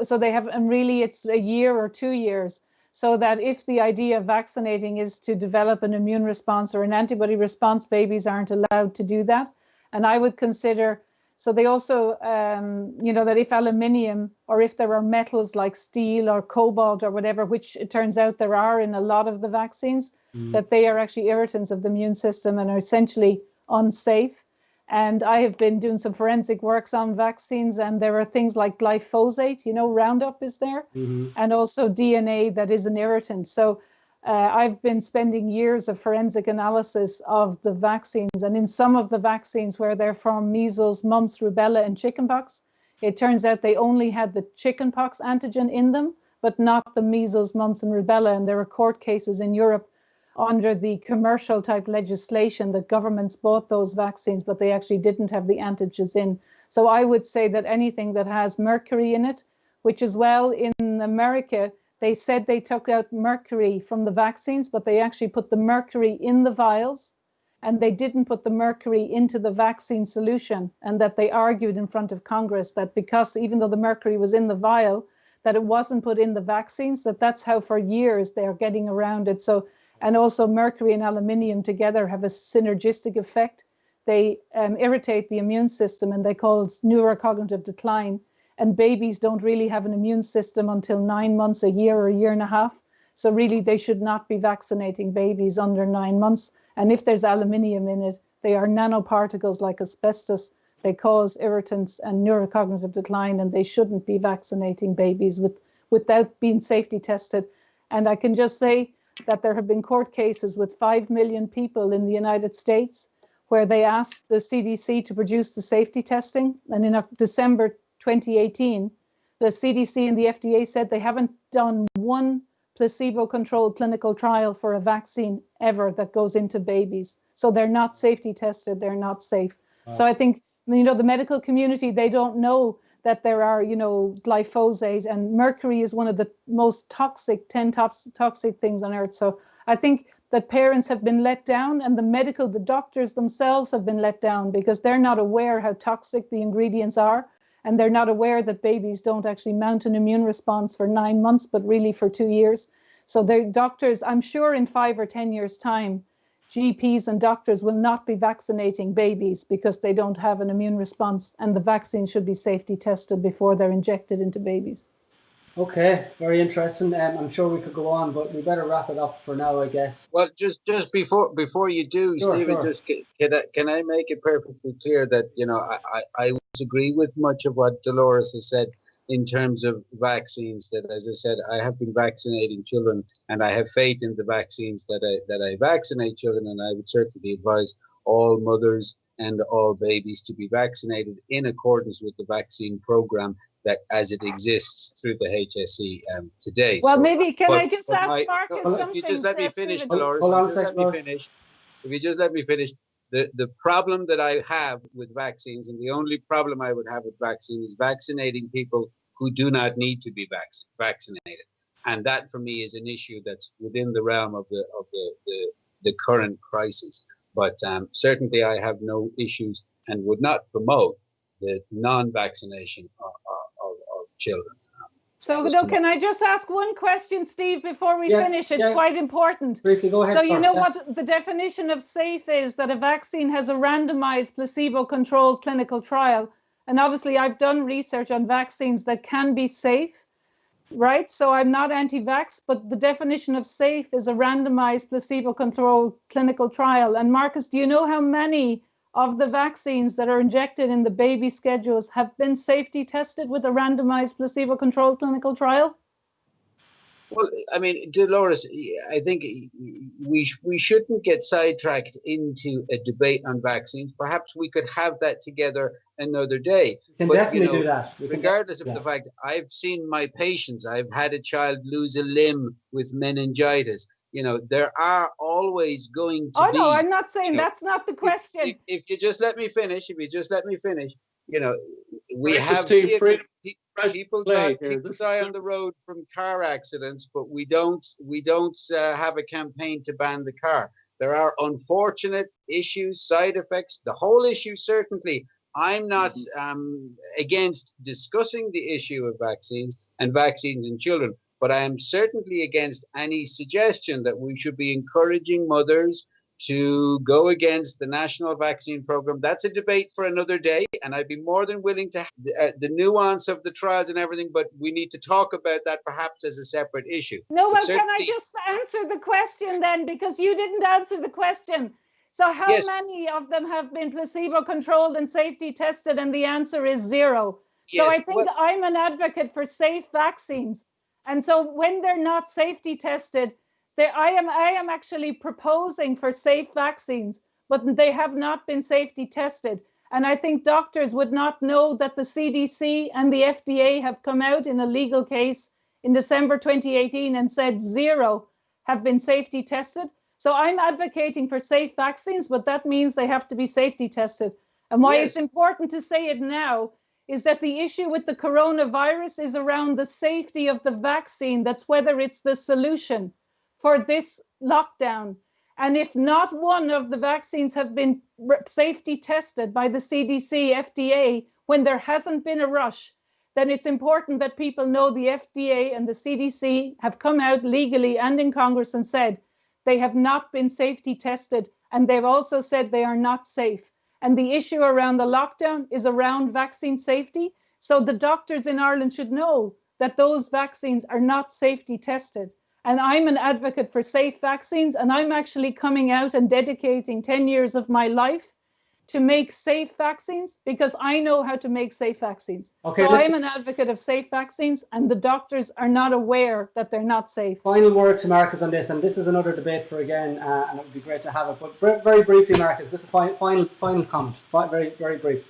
So they have, and really it's a year or 2 years. So that if the idea of vaccinating is to develop an immune response or an antibody response, babies aren't allowed to do that. And I would consider, so they also, that if aluminium or if there are metals like steel or cobalt or whatever, which it turns out there are in a lot of the vaccines, that they are actually irritants of the immune system and are essentially unsafe. And I have been doing some forensic works on vaccines, and there are things like glyphosate, Roundup is there, and also DNA that is an irritant. So I've been spending years of forensic analysis of the vaccines, and in some of the vaccines where they're from measles, mumps, rubella, and chickenpox, it turns out they only had the chickenpox antigen in them, but not the measles, mumps, and rubella. And there are court cases in Europe under the commercial type legislation that governments bought those vaccines, but they actually didn't have the antigens in. So I would say that anything that has mercury in it, which as well in America, they said they took out mercury from the vaccines, but they actually put the mercury in the vials, and they didn't put the mercury into the vaccine solution, and that they argued in front of Congress that because even though the mercury was in the vial, that it wasn't put in the vaccines, that's how for years they're getting around it. So, and also mercury and aluminium together have a synergistic effect. They irritate the immune system, and they call it neurocognitive decline. And babies don't really have an immune system until 9 months, a year, or a year and a half. So really, they should not be vaccinating babies under 9 months. And if there's aluminium in it, they are nanoparticles like asbestos. They cause irritants and neurocognitive decline, and they shouldn't be vaccinating babies without being safety tested. And I can just say that there have been court cases with 5 million people in the United States where they asked the CDC to produce the safety testing. And in December 2018, the CDC and the FDA said they haven't done one placebo-controlled clinical trial for a vaccine ever that goes into babies. So they're not safety tested, they're not safe. Wow. So I think, the medical community, they don't know that there are, glyphosate, and mercury is one of the most toxic, 10 toxic things on earth. So I think that parents have been let down, and the doctors themselves have been let down because they're not aware how toxic the ingredients are. And they're not aware that babies don't actually mount an immune response for 9 months, but really for 2 years. So their doctors, I'm sure in 5 or 10 years' time, GPs and doctors will not be vaccinating babies because they don't have an immune response, and the vaccine should be safety tested before they're injected into babies. Okay, very interesting. I'm sure we could go on, but we better wrap it up for now, I guess. Well, just before you do, sure, Stephen, sure. Just can I make it perfectly clear that I disagree with much of what Dolores has said in terms of vaccines. That, as I said, I have been vaccinating children, and I have faith in the vaccines that I vaccinate children, and I would certainly advise all mothers and all babies to be vaccinated in accordance with the vaccine program that as it exists through the HSE today. Well, maybe I just ask Marcus something? If you just let me finish, Dolores. If you just let me finish. The problem that I have with vaccines, and the only problem I would have with vaccines, is vaccinating people who do not need to be vaccinated. And that for me is an issue that's within the realm of the current crisis. But certainly I have no issues and would not promote the non-vaccination of children. So can I just ask one question, Steve, before we finish? It's quite important. Briefly, go ahead. So what the definition of safe is? That a vaccine has a randomized placebo-controlled clinical trial. And obviously I've done research on vaccines that can be safe, right? So I'm not anti-vax, but the definition of safe is a randomized placebo-controlled clinical trial. And Marcus, do you know how many of the vaccines that are injected in the baby schedules have been safety tested with a randomized placebo-controlled clinical trial? Well, I mean, Dolores, I think we shouldn't get sidetracked into a debate on vaccines. Perhaps we could have that together another day. We can definitely do that. Regardless of the fact, I've seen my patients. I've had a child lose a limb with meningitis. There are always going to be. Oh, no, I'm not saying that's not the question. If you just let me finish, we have people die on the road from car accidents, but we don't have a campaign to ban the car. There are unfortunate issues, side effects. The whole issue, certainly. I'm not against discussing the issue of vaccines and vaccines in children, but I am certainly against any suggestion that we should be encouraging mothers to go against the national vaccine program. That's a debate for another day, and I'd be more than willing to have the nuance of the trials and everything, but we need to talk about that perhaps as a separate issue. No, well, can I just answer the question then, because you didn't answer the question. So how many of them have been placebo-controlled and safety tested? And the answer is 0. So I think I'm an advocate for safe vaccines. And so when they're not safety tested, I am actually proposing for safe vaccines, but they have not been safety tested. And I think doctors would not know that the CDC and the FDA have come out in a legal case in December 2018 and said 0 have been safety tested. So I'm advocating for safe vaccines, but that means they have to be safety tested. And why it's important to say it now is that the issue with the coronavirus is around the safety of the vaccine. That's whether it's the solution for this lockdown. And if not one of the vaccines have been safety tested by the CDC, FDA, when there hasn't been a rush, then it's important that people know the FDA and the CDC have come out legally and in Congress and said they have not been safety tested. And they've also said they are not safe. And the issue around the lockdown is around vaccine safety. So the doctors in Ireland should know that those vaccines are not safety tested. And I'm an advocate for safe vaccines, and I'm actually coming out and dedicating 10 years of my life to make safe vaccines because I know how to make safe vaccines. Okay, so I'm an advocate of safe vaccines, and the doctors are not aware that they're not safe. Final word to Marcus on this, and this is another debate for again, and it would be great to have it. But very briefly, Marcus, just a final comment, very, very brief.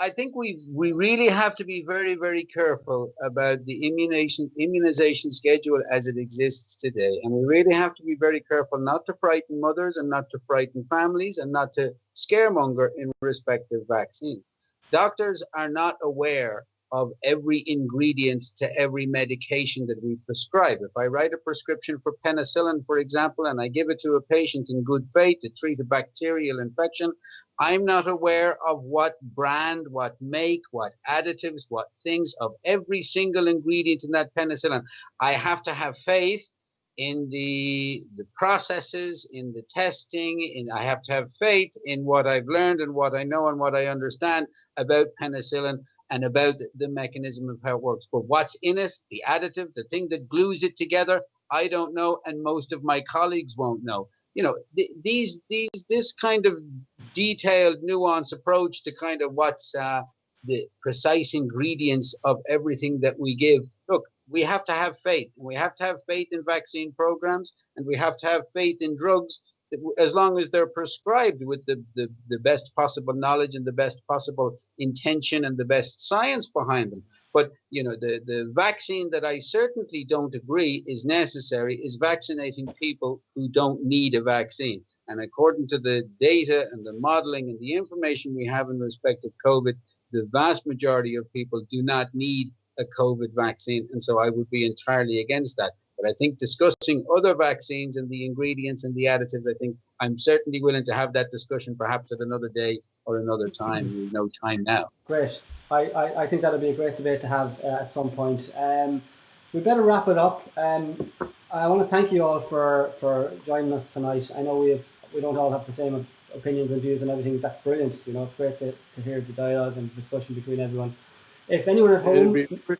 I think we really have to be very, very careful about the immunization schedule as it exists today. And we really have to be very careful not to frighten mothers and not to frighten families and not to scaremonger in respect of vaccines. Doctors are not aware of every ingredient to every medication that we prescribe. If I write a prescription for penicillin, for example, and I give it to a patient in good faith to treat a bacterial infection, I'm not aware of what brand, what make, what additives, what things of every single ingredient in that penicillin. I have to have faith in the processes, in the testing, I have to have faith in what I've learned and what I know and what I understand about penicillin and about the mechanism of how it works. But what's in it, the additive, the thing that glues it together, I don't know, and most of my colleagues won't know. This kind of detailed, nuanced approach to kind of what's the precise ingredients of everything that we give. Look, we have to have faith. We have to have faith in vaccine programs, and we have to have faith in drugs as long as they're prescribed with the best possible knowledge and the best possible intention and the best science behind them. But, the vaccine that I certainly don't agree is necessary is vaccinating people who don't need a vaccine. And according to the data and the modeling and the information we have in respect of COVID, the vast majority of people do not need a COVID vaccine, and so I would be entirely against that. But I think discussing other vaccines and the ingredients and the additives, I think I'm certainly willing to have that discussion perhaps at another day or another time. There's no time now. Great. I think that'll be a great debate to have at some point. We better wrap it up. I want to thank you all for joining us tonight. I know we don't all have the same opinions and views and everything. That's brilliant. It's great to hear the dialogue and discussion between everyone. If anyone at home, it'd be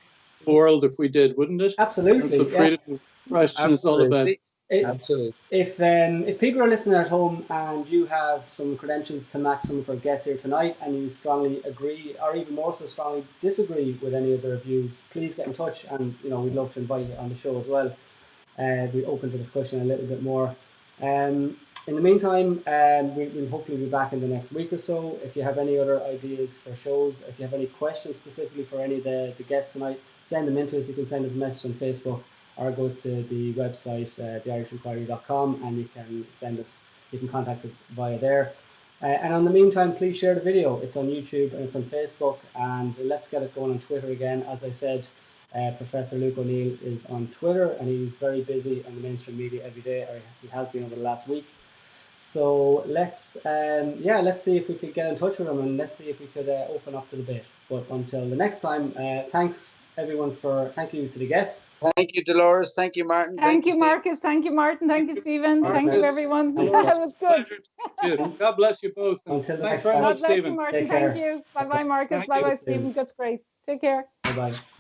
a world if we did, wouldn't it? Absolutely. That's what freedom of expression is all about. Absolutely. If people are listening at home and you have some credentials to match some of our guests here tonight, and you strongly agree, or even more so strongly disagree with any of their views, please get in touch, and we'd love to invite you on the show as well. We open the discussion a little bit more. In the meantime, we'll hopefully be back in the next week or so. If you have any other ideas for shows, if you have any questions specifically for any of the guests tonight, send them in to us. You can send us a message on Facebook or go to the website, theirishrequiry.com, and you can contact us via there. And in the meantime, please share the video. It's on YouTube and it's on Facebook, and let's get it going on Twitter again. As I said, Professor Luke O'Neill is on Twitter, and he's very busy on the mainstream media every day, or he has been over the last week. So let's see if we could get in touch with him, and let's see if we could open up the debate. But until the next time, thanks everyone thank you to the guests. Thank you, Dolores. Thank you, Martin. Thank you, Marcus. Thank you, Martin. Thank you, Stephen. Thank you, everyone. That was good. God bless you both. Until the Thanks next very time. much, God bless Stephen. you, Martin. Thank you. Bye-bye, Marcus. Bye-bye, Stephen. That's great. Take care. Bye-bye.